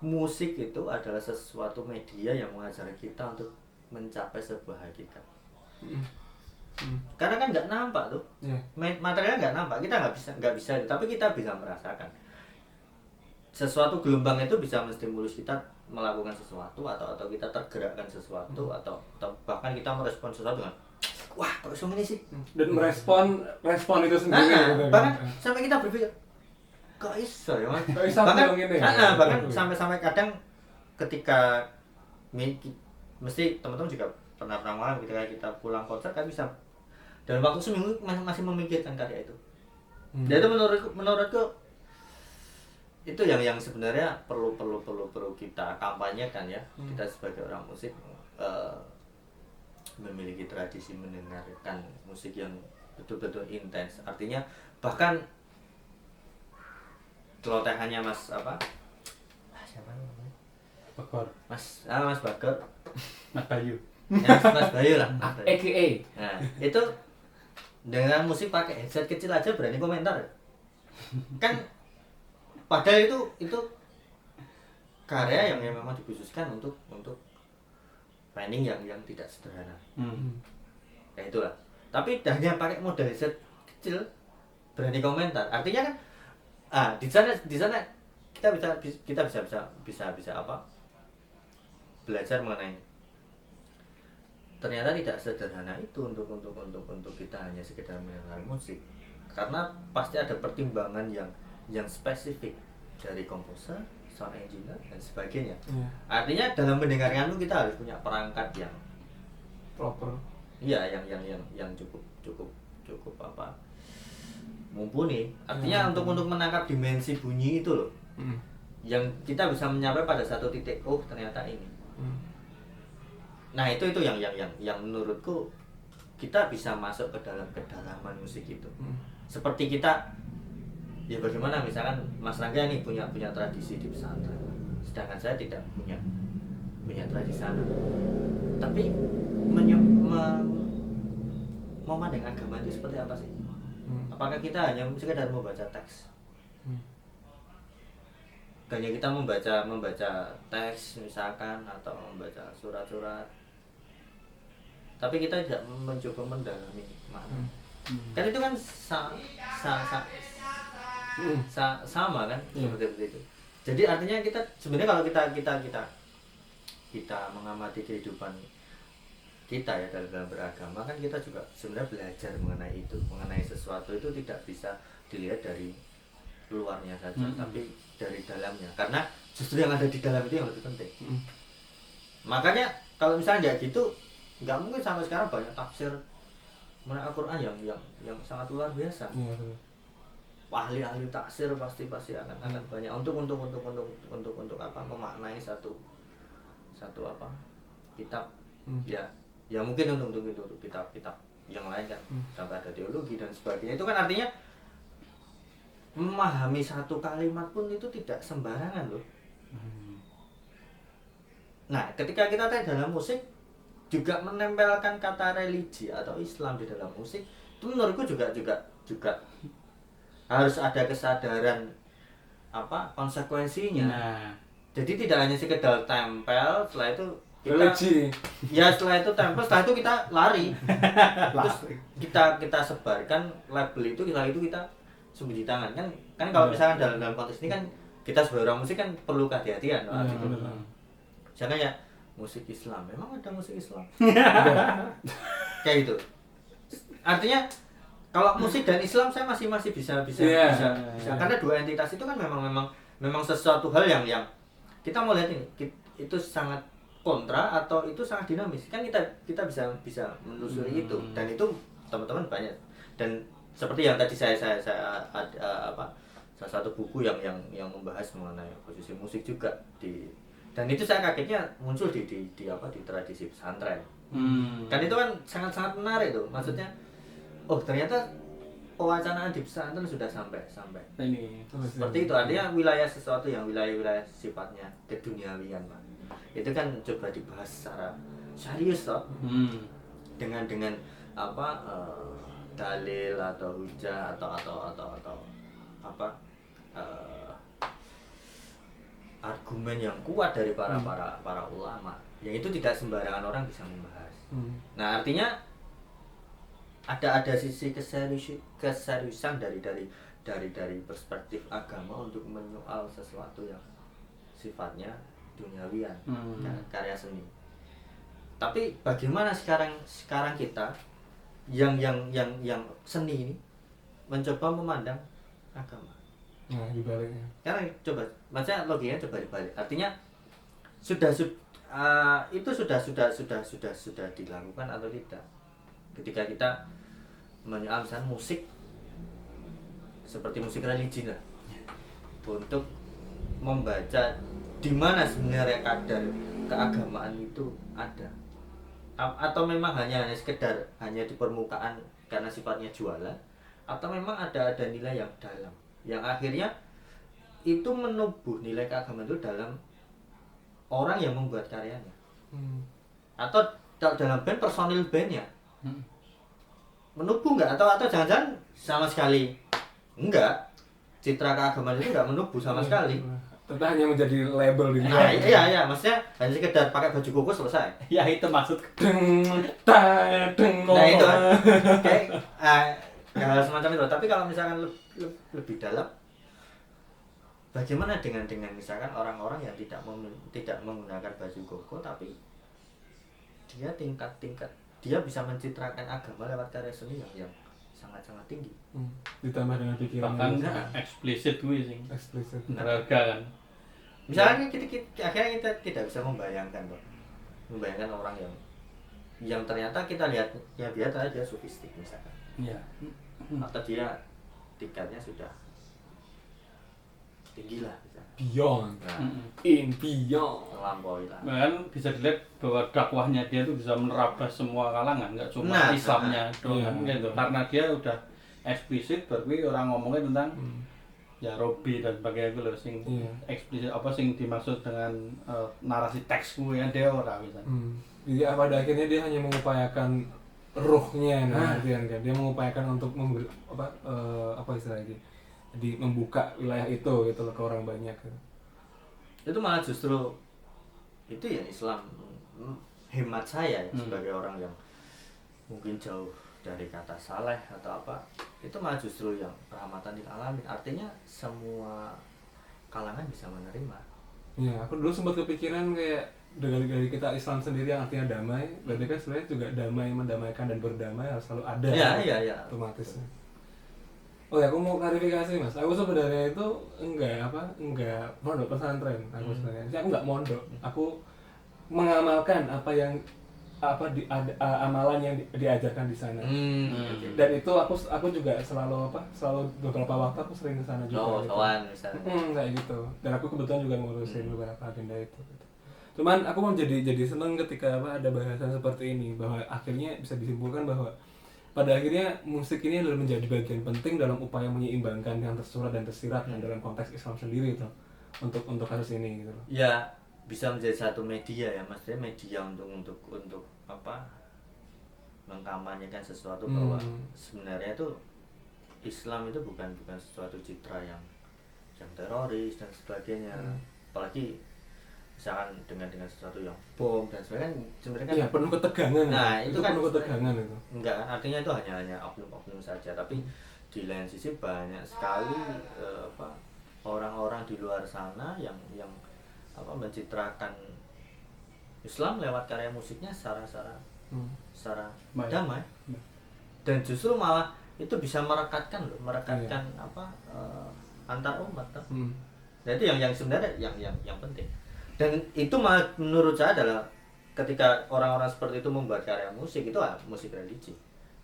musik itu adalah sesuatu media yang mengajari kita untuk mencapai sebuah hakikat. Karena kan nggak nampak tuh, materialnya nggak nampak, kita nggak bisa, tapi kita bisa merasakan. Sesuatu gelombang itu bisa menstimulus kita melakukan sesuatu, atau kita tergerakkan sesuatu, atau bahkan kita merespon sesuatu dengan wah kok iso ini sih, dan respon itu sendiri. Bahkan sampai kita berpikir kok iso ya mas, bahkan sampai kadang ketika mesti teman-teman juga pernah mengalami ketika kita pulang konser kan bisa dalam waktu seminggu masih memikirkan karya itu. Dan itu menurutku itu yang sebenarnya perlu kita kampanyekan ya. Kita sebagai orang musik memiliki tradisi mendengarkan musik yang betul-betul intens. Artinya bahkan celotehannya siapa namanya? Bagor. Mas Bagor. Mas Bayu. Ya, Mas Bayu lah. AKA. Nah, itu dengan musik pakai headset kecil aja berani komentar. Kan padahal itu karya yang memang dikhususkan untuk planning yang tidak sederhana. Ya itulah. Tapi hanya pakai modal headset kecil berani komentar. Artinya kan di sana kita bisa belajar mengenai ternyata tidak sederhana itu untuk kita hanya sekedar mendengar musik, karena pasti ada pertimbangan yang spesifik dari komposer, sound engineer dan sebagainya. Artinya dalam mendengarkan itu kita harus punya perangkat yang proper. Iya, yang cukup mumpuni. Artinya untuk menangkap dimensi bunyi itu loh. Yang kita bisa menyampai pada satu titik, oh ternyata ini. Nah itu yang menurutku kita bisa masuk ke dalam kedalaman musik itu. Seperti kita ya bagaimana misalkan Mas Rangga nih punya tradisi di pesantren, sedangkan saya tidak punya tradisi sana. Tapi memandang agama itu seperti apa sih? Apakah kita hanya sekedar membaca teks? Hanya kita membaca teks misalkan, atau membaca surat-surat, tapi kita tidak mencoba mendalami makna. Kan itu kan sama kan, seperti itu. Jadi artinya kita sebenarnya kalau kita mengamati kehidupan kita ya dalam beragama, kan kita juga sebenarnya belajar mengenai itu, mengenai sesuatu itu tidak bisa dilihat dari luarnya saja, tapi dari dalamnya, karena justru yang ada di dalam itu yang lebih penting. Makanya kalau misalnya nggak gitu, nggak mungkin sampai sekarang banyak tafsir mengenai Al-Quran yang sangat luar biasa. Ahli-ahli tafsir pasti akan banyak untuk memaknai satu kitab. Ya mungkin untuk kitab yang lain kan, sampai ada teologi dan sebagainya. Itu kan artinya memahami satu kalimat pun itu tidak sembarangan loh. Nah, ketika kita dalam musik juga menempelkan kata religi atau Islam di dalam musik, itu menurutku juga harus ada kesadaran konsekuensinya. Nah, jadi tidak hanya sekedar tempel, setelah itu religi. Ya setelah itu tempel, setelah itu kita lari. Terus kita sebarkan label itu, kita sembunyi tangan kan kalau misalkan dalam konteks ini kan kita sebagai orang musik kan perlu kehati-hatian. Jangan ya musik Islam, memang ada musik Islam. Kayak gitu. Artinya kalau musik dan Islam saya masih bisa karena dua entitas itu kan memang sesuatu hal yang kita mau lihat ini itu sangat kontra atau itu sangat dinamis. Kan kita bisa menelusuri itu, dan itu teman-teman banyak. Dan seperti yang tadi saya ada salah satu buku yang membahas mengenai posisi musik juga dan itu saya kagetnya muncul di tradisi pesantren. Kan itu kan sangat menarik tuh. Maksudnya ternyata pewacanaan di pesantren sudah sampai ini seperti itu. Artinya wilayah sesuatu yang wilayah sifatnya keduniawian, Pak. Itu kan coba dibahas secara serius toh. Dengan dalil atau hujah atau argumen yang kuat dari para ulama, yang itu tidak sembarangan orang bisa membahas. Nah, artinya ada sisi keseriusan dari perspektif agama untuk menyoal sesuatu yang sifatnya duniawian, karya seni. Tapi bagaimana sekarang kita yang seni ini mencoba memandang agama? Nah, dibaliknya. Karena coba, maksudnya logikanya coba dibalik. Artinya itu sudah dilakukan atau tidak? Ketika kita menyoal misalnya musik seperti musik religi lah, untuk membaca di mana sebenarnya kadar keagamaan itu ada, atau memang hanya sekedar di permukaan karena sifatnya jualan, atau memang ada nilai yang dalam yang akhirnya itu menubuh nilai keagamaan itu dalam orang yang membuat karyanya, atau dalam personil bandnya. Menubuh nggak, atau jangan-jangan sama sekali enggak, citra keagamaan itu nggak menubuh sama sekali, tapi hanya menjadi label di luar. Iya, maksudnya hanya sekedar pakai baju koko selesai. Ya itu maksud. Nah itu kayak hal semacam itu. Tapi kalau misalkan lebih dalam, bagaimana dengan misalkan orang-orang yang tidak menggunakan baju koko, tapi dia tingkat dia bisa mencitrakan agama lewat karya seni yang sangat tinggi, ditambah dengan pikiran bahkan eksplisit berharga kan. Misalnya akhirnya kita tidak bisa membayangkan orang yang ternyata kita lihat ya biasa aja sofistik misalkan, atau dia tingkatnya sudah tinggi lah, beyond, beyond, melampaui lah. Kan bisa dilihat bahwa dakwahnya dia tuh bisa menerabas semua kalangan, nggak cuma Islamnya doang gitu. Karena dia udah eksplisit, berarti orang ngomongnya tentang ya Robi dan sebagainya itu loh, sing eksplisit apa sing dimaksud dengan narasi teks yang dia ora bisa. Jadi pada akhirnya dia hanya mengupayakan ruhnya, kan dia mengupayakan untuk apa istilahnya, jadi membuka wilayah itu gitu loh ke orang banyak gitu. Itu malah justru itu ya Islam, hemat saya ya, sebagai orang yang mungkin jauh dari kata saleh atau apa, itu malah justru yang rahmatan lil alamin, artinya semua kalangan bisa menerima. Ya, aku dulu sempat kepikiran kayak dari kita Islam sendiri yang artinya damai, berarti kan sebenarnya juga damai, mendamaikan dan berdamai harus selalu ada. Iya. Otomatis. Oh ya, aku mau klarifikasi Mas. Aku sebenarnya itu enggak mondok pesantren. Aku sebenarnya, aku enggak mondok. Aku mengamalkan amalan yang diajarkan di sana. Dan itu aku juga selalu beberapa waktu aku sering ke sana juga. Misalnya. Kayak gitu. Dan aku kebetulan juga ngurusin beberapa agenda itu. Gitu. Cuman aku mau jadi seneng ketika ada bahasan seperti ini, bahwa akhirnya bisa disimpulkan bahwa pada akhirnya musik ini adalah menjadi bagian penting dalam upaya menyeimbangkan yang tersurat dan tersirat dalam konteks Islam sendiri itu untuk kasus ini gitu loh. Ya bisa menjadi satu media ya, maksudnya media untuk apa, mengkampanyekan sesuatu bahwa sebenarnya itu Islam itu bukan sesuatu citra yang teroris dan sebagainya, apalagi misalkan dengan sesuatu yang bom dan sebagainya, sebenarnya kan ya, penuh ketegangan. Nah, itu kan penuh ketegangan itu. Enggak, artinya itu hanya oknum-oknum saja, tapi di lain sisi banyak sekali orang-orang di luar sana yang mencitrakan Islam lewat karya musiknya secara damai. Dan justru malah itu bisa merekatkan antar umat. Nah, itu yang sebenarnya yang penting. Dan itu menurut saya adalah ketika orang-orang seperti itu membuat karya musik, itu musik religi.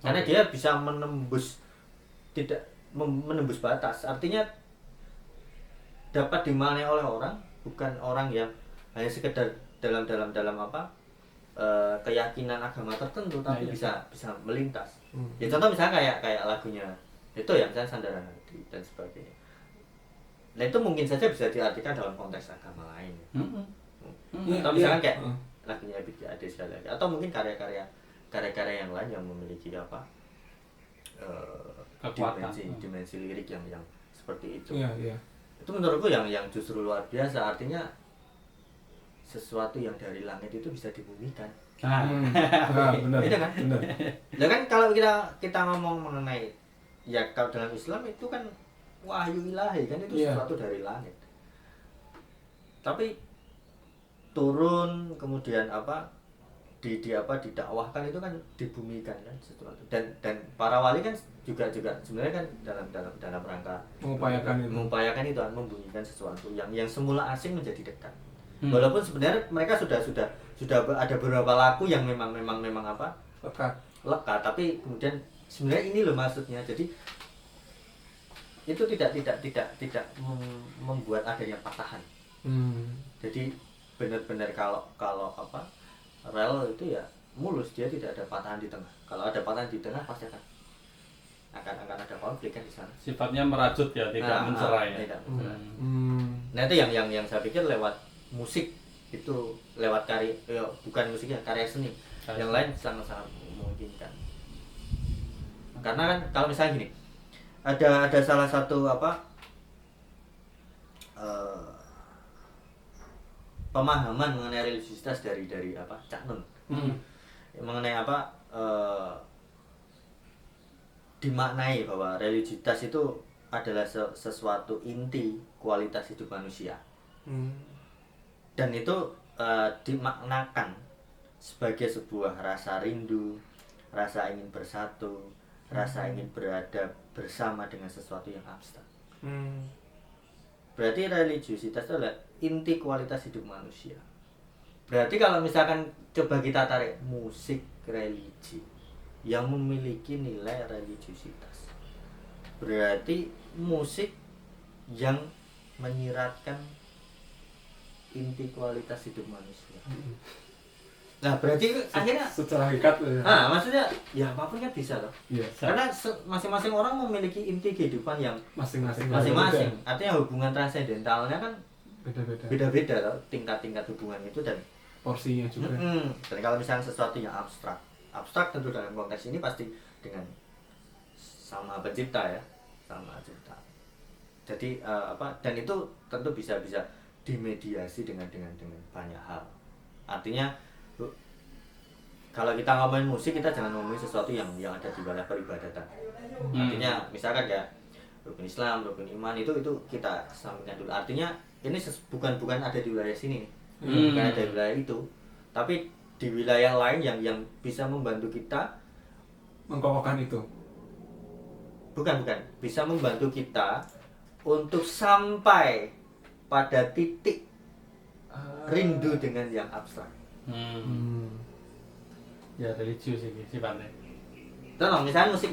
Karena dia bisa menembus batas. Artinya dapat dimaknai oleh orang, bukan orang yang hanya sekedar dalam keyakinan agama tertentu, tapi bisa melintas. Ya contoh misalnya kayak lagunya itu ya, misalnya Sandaran Hati dan sebagainya. Nah, itu mungkin saja bisa diartikan dalam konteks agama lain. Atau misalkan kayak lagunya Ebit G. Ade sekali lagi, atau mungkin karya-karya yang lain yang memiliki dimensi lirik yang seperti itu. Itu menurutku yang justru luar biasa, artinya sesuatu yang dari langit itu bisa dibumikan. Benar. Itu kan? Benar. Nah kan kalau kita ngomong mengenai ya, kalau dalam Islam itu kan wahyu ilahi kan, itu sesuatu dari langit. Tapi turun kemudian didakwahkan itu kan dibumikan kan sesuatu. Dan para wali kan juga sebenarnya kan dalam rangka mengupayakan itu kan, membunyikan sesuatu yang semula asing menjadi dekat. Walaupun sebenarnya mereka sudah ada beberapa lagu yang memang lekat, tapi kemudian sebenarnya ini loh maksudnya. Jadi itu tidak membuat adanya patahan. Jadi benar-benar kalau rel itu ya mulus, dia tidak ada patahan di tengah. Kalau ada patahan di tengah pasti akan ada konflik kan di sana. Sifatnya merajut ya, tidak mencerai. Tidak mencerai. Nah, itu yang saya pikir lewat musik itu, lewat karya, bukan musiknya, karya seni yang lain sangat-sangat memungkinkan. Karena kan kalau misalnya gini, ada salah satu pemahaman mengenai religiusitas dari Cak Nun. Mengenai dimaknai bahwa religiusitas itu adalah sesuatu inti kualitas hidup manusia. Dan itu dimaknakan sebagai sebuah rasa rindu, rasa ingin bersatu, rasa ingin berada bersama dengan sesuatu yang abstrak. Berarti religiusitas itu adalah inti kualitas hidup manusia. Berarti kalau misalkan coba kita tarik musik religi yang memiliki nilai religiusitas, berarti musik yang menyiratkan inti kualitas hidup manusia. Nah, berarti akhirnya secara hakikat maksudnya ya apapun kan bisa loh. Karena masing-masing orang memiliki inti kehidupan yang masing-masing. Artinya hubungan transendentalnya kan beda-beda loh, tingkat-tingkat hubungan itu dan porsinya juga. Dan kalau misalnya sesuatu yang abstrak tentu dalam konteks ini pasti dengan sama pencipta ya, sama pencipta. Jadi dan itu tentu bisa dimediasi dengan banyak hal. Artinya kalau kita ngomongin musik, kita jangan ngomongin sesuatu yang ada di wilayah peribadatan. Artinya misalkan ya rukun Islam, rukun iman itu kita sampaikan dulu. Artinya ini bukan ada di wilayah sini, bukan ada di wilayah itu, tapi di wilayah lain yang bisa membantu kita mengkokohkan itu. Bukan bisa membantu kita untuk sampai pada titik rindu dengan yang abstrak. Ya religius sih sifatnya. Contoh misalnya musik.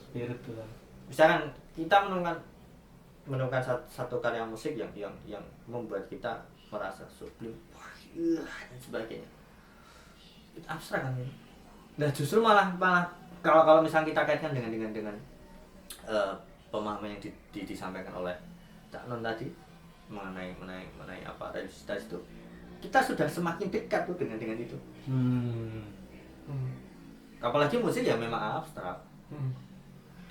Spirit tuh. Misalkan kita menemukan satu karya musik yang membuat kita merasa sublim, dan sebagainya. Itu abstrak kan ini. Nah, justru malah kalau misalnya kita kaitkan dengan pemahaman yang disampaikan oleh Cak Non tadi mengenai apa religiusitas itu, kita sudah semakin dekat tuh dengan itu. Apalagi musik ya memang abstrak,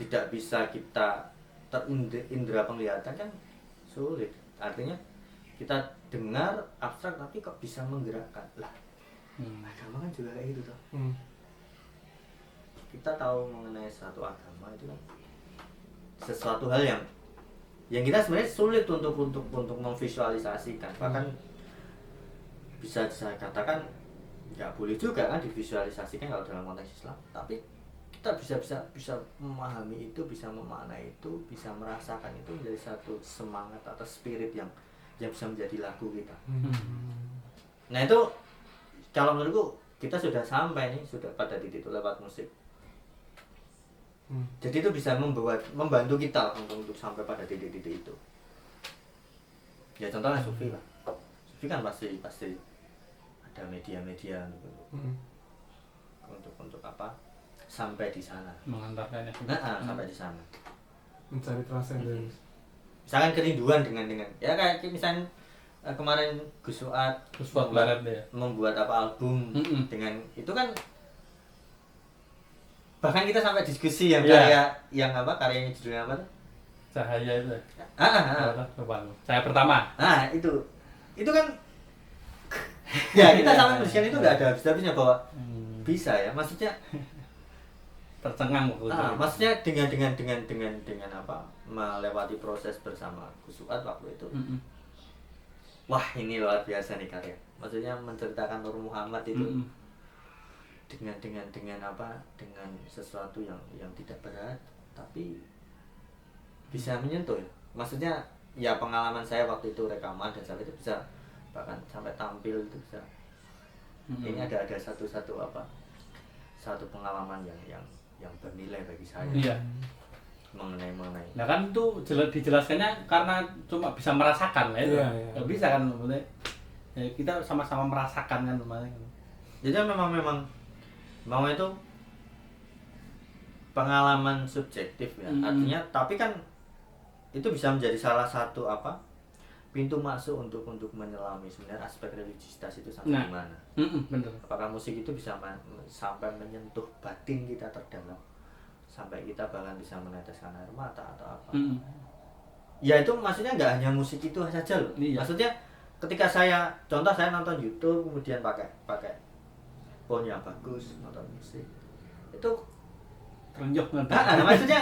tidak bisa kita terindra penglihatan kan sulit. Artinya kita dengar abstrak tapi kok bisa menggerakkan lah. Agama kan juga kayak gitu toh. Kita tahu mengenai satu agama itu kan sesuatu hal yang kita sebenarnya sulit untuk memvisualisasikan. Bahkan bisa saya katakan nggak boleh juga kan divisualisasikan kalau dalam konteks Islam. Tapi kita bisa memahami itu, bisa memaknai itu, bisa merasakan itu menjadi satu semangat atau spirit yang bisa menjadi lagu kita. Nah itu kalau menurutku kita sudah sampai nih, sudah pada titik itu lewat musik. Jadi itu bisa membantu kita untuk sampai pada titik-titik itu. Ya contohnya Sufi lah. Sufi kan pasti ada media-media untuk apa? Sampai di sana. Mengantarkannya. Sampai di sana. Mencari transendens. Misalkan kerinduan dengan ya kayak misalnya kemarin Gus Fuad Barat ya. Membuat apa album dengan itu kan. Bahkan kita sampai diskusi yang karyanya judulnya apa tuh? Cahaya itu. Cahaya pertama. Nah, itu kan ya kita sampai diskusi itu enggak ada habis-habisnya bahwa bisa ya. Maksudnya tercengang waktu itu. Maksudnya dengan apa? Melewati proses bersama Gus Fuad waktu itu. Wah, ini luar biasa nih karya. Maksudnya menceritakan Nur Muhammad itu dengan apa, dengan sesuatu yang tidak berat tapi bisa menyentuh ya. Maksudnya ya pengalaman saya waktu itu rekaman dan sampai itu bisa bahkan sampai tampil itu bisa. Ini ada satu pengalaman yang bernilai bagi saya. Iya. mengenai nah kan itu dijelaskannya karena cuma bisa merasakan lah itu. Nggak bisa kan maksudnya ya, kita sama-sama merasakan kan kemarin. Jadi memang itu pengalaman subjektif ya. Artinya tapi kan itu bisa menjadi salah satu apa pintu masuk untuk menyelami sebenarnya aspek religiusitas itu sampai di mana. Bener. Apakah musik itu bisa sampai menyentuh batin kita terdalam sampai kita bahkan bisa meneteskan air mata atau apa. Ya itu maksudnya nggak hanya musik itu saja loh. Iya. Maksudnya ketika saya nonton YouTube kemudian pakai phone yang bagus nonton musik itu terenyuh nonton. Maksudnya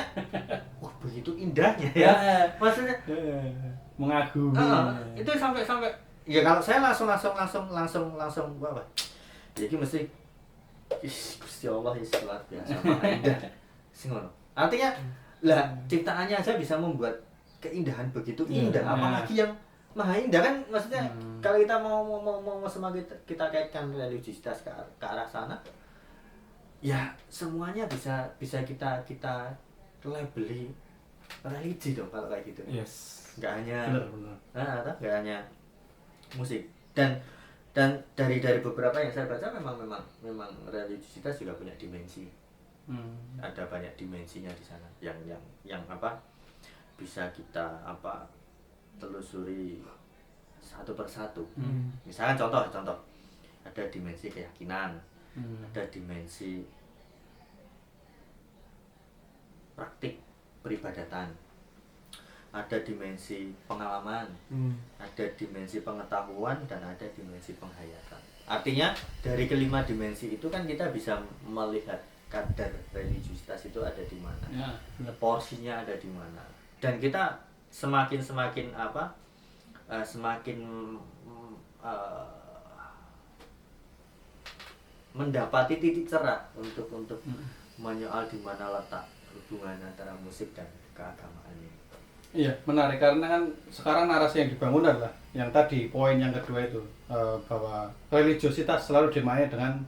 begitu indahnya ya. Maksudnya mengagumi. Itu sampai ya kalau saya langsung apa? Jadi mesti Gusti Allah luar biasa indah. Artinya lah ciptaannya aja bisa membuat keindahan begitu indah. Apalagi yang maha indah kan maksudnya kalau kita mau semakin kita kaitkan religiusitas ke arah sana ya semuanya bisa kita labeli religi dong kalau kayak gitu. Yes. Nggak hanya benar. Nggak hanya musik dan dari beberapa yang saya baca memang religiusitas juga punya dimensi. Ada banyak dimensinya di sana yang apa bisa kita apa telusuri satu persatu. Misalkan contoh ada dimensi keyakinan, ada dimensi praktik peribadatan, ada dimensi pengalaman, ada dimensi pengetahuan dan ada dimensi penghayatan. Artinya dari kelima dimensi itu kan kita bisa melihat kadar religiusitas itu ada di mana, porsinya ada di mana, dan kita semakin apa semakin mendapati titik cerah untuk menyoal di mana letak hubungan antara musik dan keagamaan ini. Iya, menarik karena kan sekarang narasi yang dibangun adalah yang tadi poin yang kedua itu bahwa religiositas selalu dimaknai dengan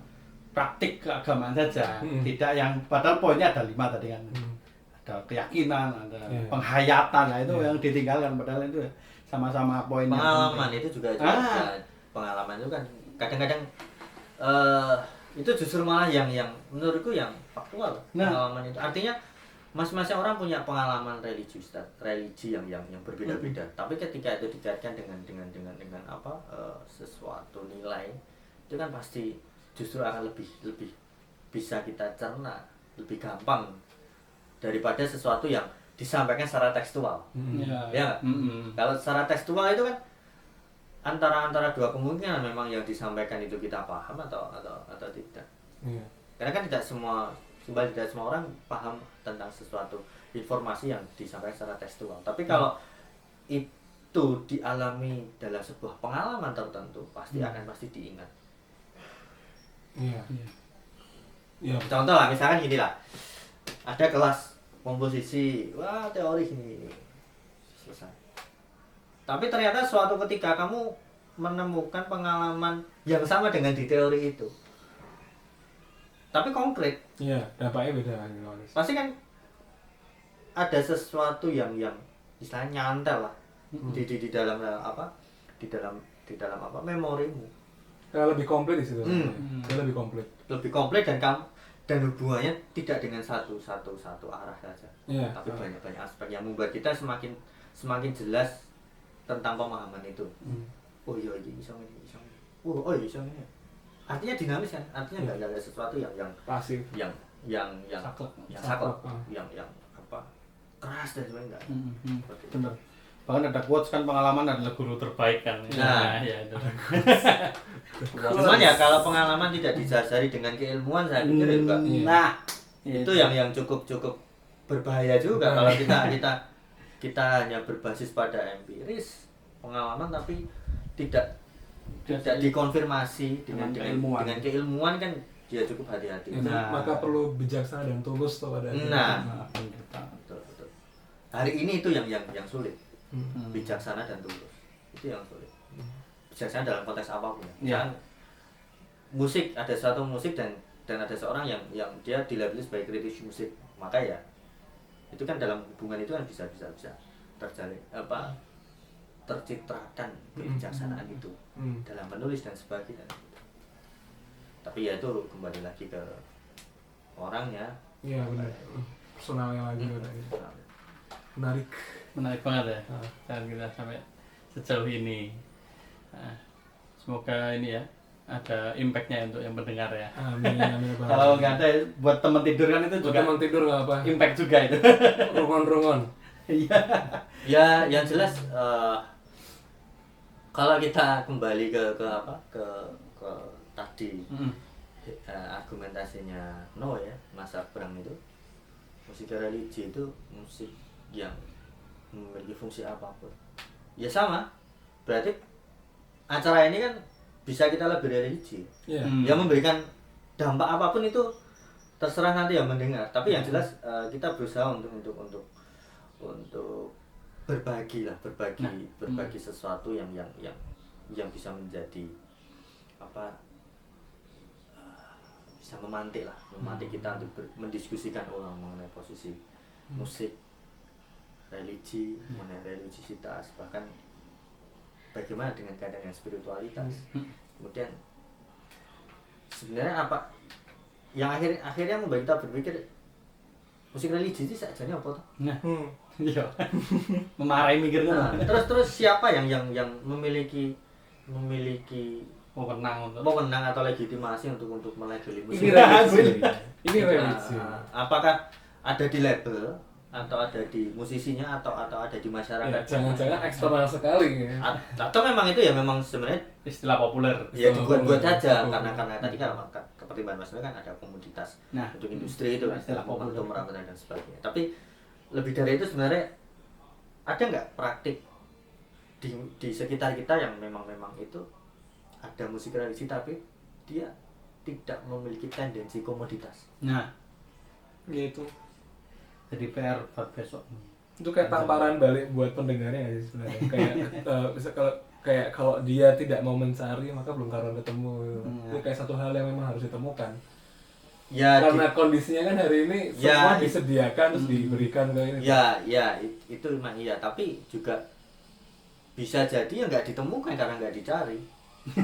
praktik keagamaan saja, tidak yang padahal poinnya ada 5 tadi kan. Ada keyakinan, ada penghayatan, nah itu yang ditinggalkan padahal itu sama-sama poin pengalaman itu juga pengalaman itu kan kadang-kadang Itu justru malah yang menurutku yang faktual pengalaman itu. Artinya masing-masing orang punya pengalaman religi yang berbeda-beda. Tapi ketika itu dikaitkan dengan apa sesuatu nilai, itu kan pasti justru akan lebih bisa kita cerna, lebih gampang daripada sesuatu yang disampaikan secara tekstual. Ya. Kalau secara tekstual itu kan antara dua kemungkinan, memang yang disampaikan itu kita paham atau tidak. Karena kan tidak semua orang paham tentang sesuatu informasi yang disampaikan secara tekstual. Tapi kalau itu dialami dalam sebuah pengalaman tertentu, pasti diingat. Contoh lah, misalkan gini lah, ada kelas komposisi, wah teori ini selesai. Tapi ternyata suatu ketika kamu menemukan pengalaman yang sama dengan di teori itu, tapi konkret. Iya, dampaknya beda. Pasti kan ada sesuatu yang istilahnya nyantel lah di dalam apa? Di dalam apa? Memorimu. Lebih komplit di situ. Lebih komplit dan hubungannya tidak dengan satu arah saja. Tapi banyak aspek yang membuat kita semakin jelas tentang pemahaman itu. Oh iya ini iso ini. Oh iya iso ini. Artinya dinamis kan? Artinya enggak ada sesuatu yang pasif. Yang saklek, yang apa? Keras dan sebagainya enggak. Benar. Bahkan ada quotes kan, pengalaman adalah guru terbaik kan. Nah, ya itu. Cuman ya kalau pengalaman tidak didasari dengan keilmuan, saya pikir juga. Nah, itu yang cukup berbahaya juga kalau kita hanya berbasis pada empiris pengalaman tapi tidak dikonfirmasi dengan keilmuan kan dia cukup hati-hati. Maka perlu bijaksana dan tulus kepada betul. Hari ini itu yang sulit. Bijaksana dan tulus. Itu yang sulit. Bijaksana dalam konteks apapun ya. Musik, ada satu musik dan ada seorang yang dia dilabeli sebagai kritis musik. Maka ya itu kan dalam hubungan itu kan bisa terjalin tercitrakan kebijaksanaan itu dalam menulis dan sebagainya. Tapi ya itu kembali lagi ke orangnya. Iya benar. Personalnya lagi. Menarik banget ya. Dan kita sampai sejauh ini. Semoga ini ya ada impactnya untuk yang mendengar ya. Amin. Kalau nggak ada buat teman tidur kan itu juga. Teman tidur nggak apa. Impact juga itu. Rungon. Iya. Ya yang jelas kalau kita kembali ke tadi argumentasinya No ya, masa perang itu, musik religi itu musik yang memiliki fungsi apapun. Ya sama. Berarti acara ini kan bisa kita lebih religi. Yang memberikan dampak apapun itu terserah nanti yang mendengar. Tapi yang jelas kita berusaha untuk berbagi sesuatu yang bisa menjadi apa, bisa memantik kita untuk mendiskusikan mengenai posisi musik, religi, mengenai religiositas, bahkan bagaimana dengan keadaan spiritualitas. Kemudian sebenarnya apa yang akhirnya membuat kita berpikir musik religi itu sajane apa toh? Iya. Memarahi mikirnya. Terus siapa yang memiliki wewenang atau legitimasi untuk melabeli musik religi? Ini religi. Apakah ada di label atau ada di musisinya atau ada di masyarakat? Ya, jangan-jangan eksternal sekali ya. Atau memang itu ya memang sebenarnya istilah populer. Ya dibuat-buat saja karena tadi kan kepertimbangan maksudnya kan ada komoditas untuk industri itu istilah populer, untuk meramaikan dan sebagainya. Tapi lebih dari itu sebenarnya ada nggak praktik di sekitar kita yang memang itu ada musik religi tapi dia tidak memiliki tendensi komoditas. Nah, gitu. Jadi PR buat besok. Itu kayak tamparan balik buat pendengarnya sih sebenarnya. Kayak kalau dia tidak mau mencari maka belum karuan ketemu. Itu kayak satu hal yang memang harus ditemukan. Ya, karena kondisinya kan hari ini semua disediakan terus diberikan ke ini. Ya, itu memang iya, tapi juga bisa jadi ya nggak ditemukan karena nggak dicari. Gitu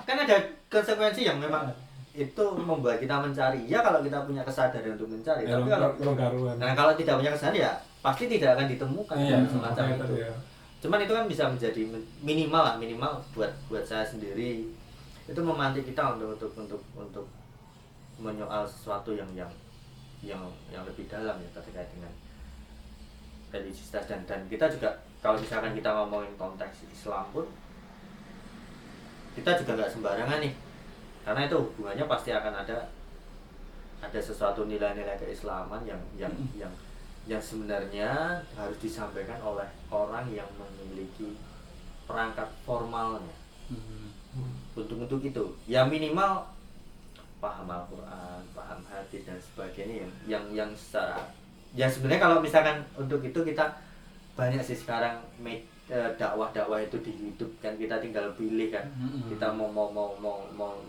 kan ada konsekuensi yang memang itu membuat kita mencari. Ya kalau kita punya kesadaran untuk mencari, tapi kalau tidak punya kesadaran ya pasti tidak akan ditemukan semacam itu. Cuman itu kan bisa menjadi minimal buat saya sendiri itu memantik kita untuk menyoal sesuatu yang lebih dalam ya terkait dengan religiusitas dan kita juga kalau misalkan kita ngomongin konteks Islam pun kita juga nggak sembarangan nih, karena itu hubungannya pasti akan ada sesuatu nilai-nilai keislaman yang sebenarnya harus disampaikan oleh orang yang memiliki perangkat formalnya untuk itu ya minimal paham Al-Quran, paham hadis dan sebagainya yang secara ya sebenarnya kalau misalkan untuk itu kita banyak sih sekarang dakwah itu di YouTube kan, kita tinggal pilih kan kita mau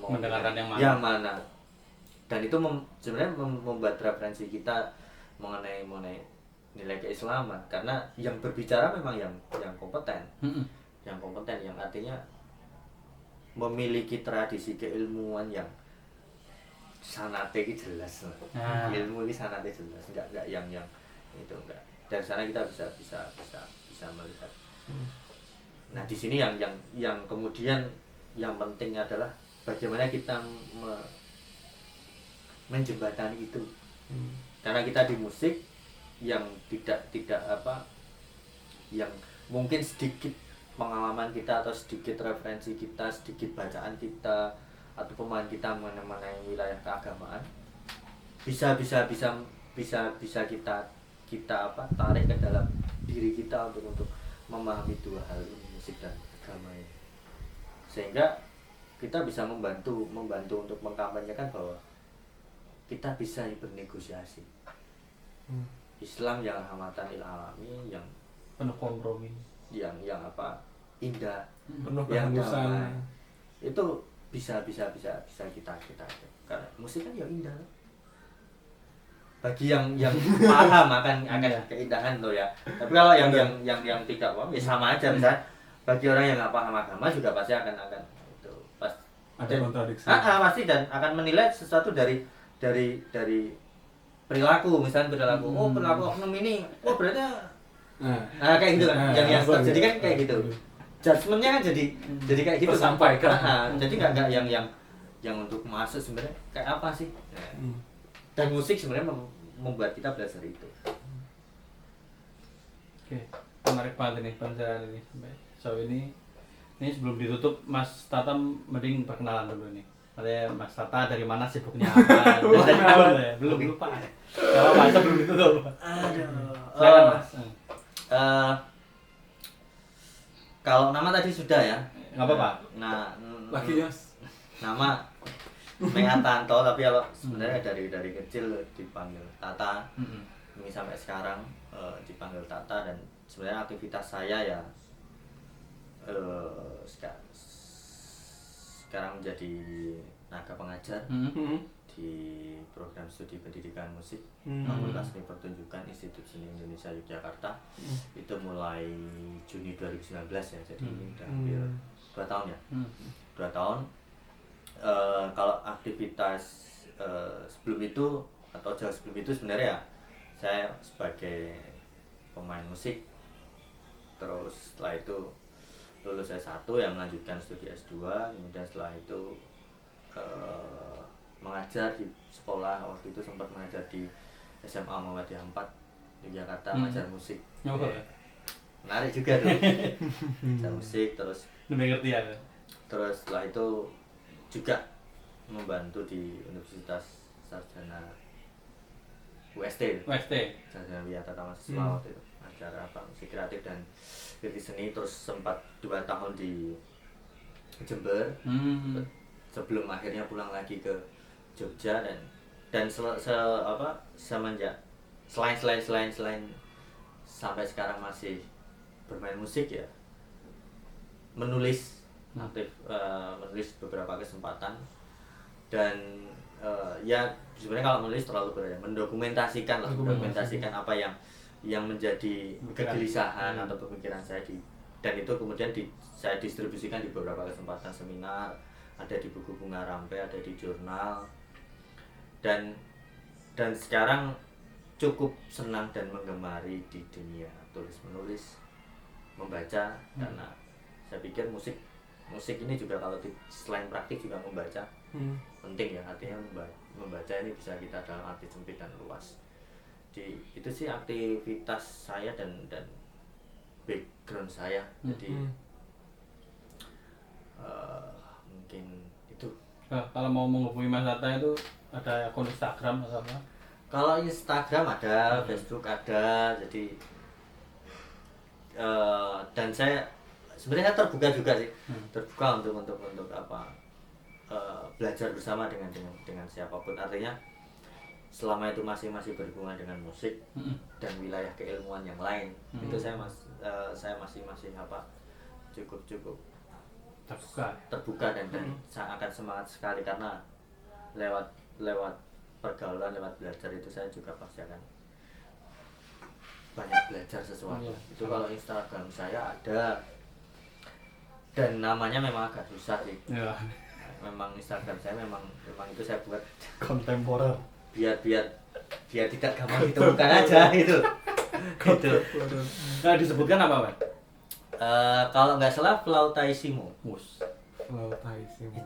mendengarkan yang mana dan itu sebenarnya membuat referensi kita mengenai nilai keislaman, karena yang berbicara memang yang kompeten yang artinya memiliki tradisi keilmuan yang sanate itu jelas ilmu ini sanate jelas enggak yang itu enggak, dari sana kita bisa melihat. Nah di sini yang kemudian yang penting adalah bagaimana kita menjembatani itu. Karena kita di musik yang tidak apa yang mungkin sedikit pengalaman kita atau sedikit referensi kita, sedikit bacaan kita atau pemahaman kita mengenai wilayah keagamaan bisa kita apa tarik ke dalam diri kita untuk memahami dua hal ini, musik dan agama ini, sehingga kita bisa membantu untuk mengkampanyekan bahwa kita bisa bernegosiasi. Islam yang rahmatan lil alamin, yang penuh kompromi, yang apa indah, penuh yang damai, itu bisa kita karena musik kan ya indah bagi yang paham akan keindahan tuh ya. Tapi kalau yang tidak paham ya sama aja, misalnya bagi orang yang nggak paham agama juga pasti akan itu pasti ada kontradiksi. Pasti dan akan menilai sesuatu dari perilaku, misalnya perilaku perilaku oknum ini berarti kayak gitu kan yang terjadi kan kayak gitu. Judgement-nya kan jadi kayak gitu sampaikan. Jadi nggak yang untuk masuk sebenarnya kayak apa sih. Dan musik sebenarnya membuat kita belajar itu. Oke, menarik banget ini pembicaraan ini sampai sejauh ini. Ini sebelum ditutup Mas Tata mending perkenalan dulu nih. Katanya Mas Tata dari mana, sibuknya apa? Belum lupa. Kalau masa belum ditutup. Silakan Mas. Kalau nama tadi sudah ya. Nggak apa-apa. Nah, lagi Mas. Nama Megatanto, tapi kalau sebenarnya dari kecil dipanggil Tata. Ini sampai sekarang dipanggil Tata, dan sebenarnya aktivitas saya ya sekarang menjadi tenaga pengajar di program studi pendidikan musik Fakultas Seni Pertunjukan Institut Seni Indonesia Yogyakarta. Itu mulai Juni 2019 ya, jadi ini udah hampir 2 tahun ya. 2 tahun. Kalau aktivitas sebelum itu atau jauh sebelum itu sebenarnya ya saya sebagai pemain musik, terus setelah itu lulus S1 yang melanjutkan studi S2, kemudian setelah itu mengajar di sekolah. Waktu itu sempat mengajar di SMA Muhammadiyah 4 di Jakarta, mengajar musik. Menarik juga tuh. Mengajar musik, terus lebih ngerti ya. Terus setelah itu juga membantu di Universitas Sarjana UST Sarjana Wiyata Mahasiswa waktu itu, acara apa musik kreatif dan kritis seni. Terus sempat 2 tahun di Jember sebelum akhirnya pulang lagi ke Jogja, dan semenjak selain sampai sekarang masih bermain musik ya, menulis aktif, menulis beberapa kesempatan, dan ya sebenarnya kalau menulis terlalu berat, mendokumentasikan apa yang menjadi kegelisahan atau pemikiran saya dan itu kemudian saya distribusikan di beberapa kesempatan seminar ada di buku Bunga Rampai, ada di jurnal, dan sekarang cukup senang dan menggemari di dunia tulis menulis, membaca, karena saya pikir musik ini juga kalau selain praktik juga membaca penting ya, artinya membaca ini bisa kita dalam arti sempit dan luas. Itu sih aktivitas saya dan background saya. Jadi mungkin itu. Nah, kalau mau menghubungi Mas Atta itu ada akun Instagram atau apa? Kalau Instagram ada, Facebook ada, jadi dan saya sebenarnya terbuka juga sih, terbuka untuk apa, belajar bersama dengan siapapun, artinya selama itu masih berhubungan dengan musik dan wilayah keilmuan yang lain, itu saya masih apa, cukup terbuka dan saya akan semangat sekali, karena lewat pergaulan, lewat belajar itu saya juga pasti akan banyak belajar sesuatu. Itu kalau Instagram saya ada, dan namanya memang agak susah sih. Memang Instagram saya memang itu saya buat kontemporer biar tidak gampang ditemukan aja itu. Gitu. Nah, disebutkan apa, Pak? Kalau nggak salah Flautaissimo. Flautaissimo.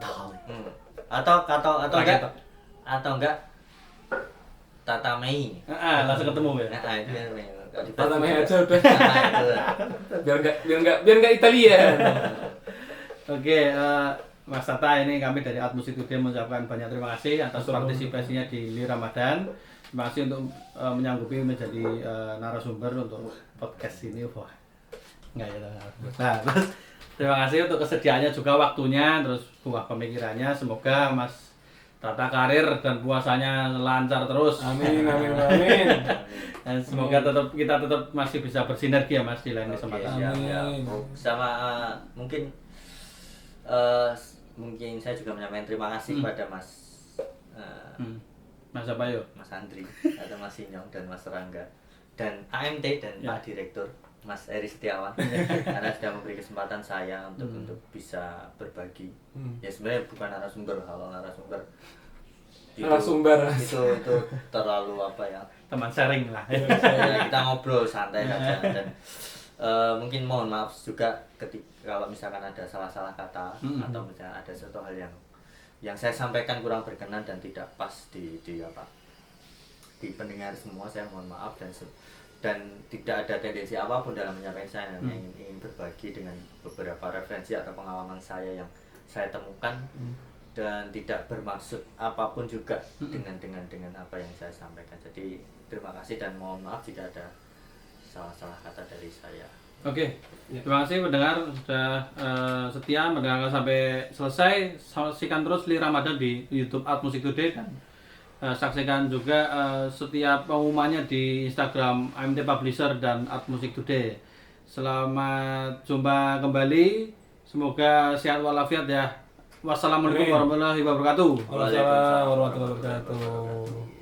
Atau enggak Tatamei. Langsung ketemu ya. Nah, itu Tatamei aja udah. biar enggak Italia. Oke, Mas Atta, ini kami dari Art Music Today mengucapkan banyak terima kasih atas partisipasinya di Li Ramadan. Terima kasih untuk menyanggupi menjadi narasumber untuk podcast ini. Wah, enggak ya. Nah, terus terima kasih untuk kesediaannya juga, waktunya, terus buah pemikirannya. Semoga Mas tata karir dan puasanya lancar terus. Amin. Dan semoga kita tetap masih bisa bersinergi ya Mas di lain kesempatan. Amin. Sama mungkin saya juga menyampaikan terima kasih kepada Mas apa yuk? Mas Andri, atau Mas Sinyong dan Mas Rangga dan AMT dan Pak Direktur Mas Eri Setiawan karena sudah memberi kesempatan saya untuk bisa berbagi. Ya sebenarnya bukan narasumber, kalau narasumber itu terlalu apa ya, teman sharing lah. Ya, kita ngobrol santai saja, dan mungkin mohon maaf juga kalau misalkan ada salah-salah kata atau misalnya ada suatu hal yang saya sampaikan kurang berkenan dan tidak pas di pendengar semua, saya mohon maaf, dan tidak ada tendensi apapun dalam menyampaikan. Saya hanya ingin berbagi dengan beberapa referensi atau pengalaman saya yang saya temukan, dan tidak bermaksud apapun juga dengan apa yang saya sampaikan. Jadi terima kasih dan mohon maaf jika ada salah-salah kata dari saya. Oke, terima kasih pendengar sudah setia mendengarkan sampai selesai. Saksikan terus Li Ramadan di YouTube Art Music Today, dan saksikan juga setiap pengumumannya di Instagram AMT Publisher dan Art Music Today. Selamat jumpa kembali, semoga sehat walafiat ya. Wassalamualaikum warahmatullahi wabarakatuh. Waalaikumsalam warahmatullahi wabarakatuh.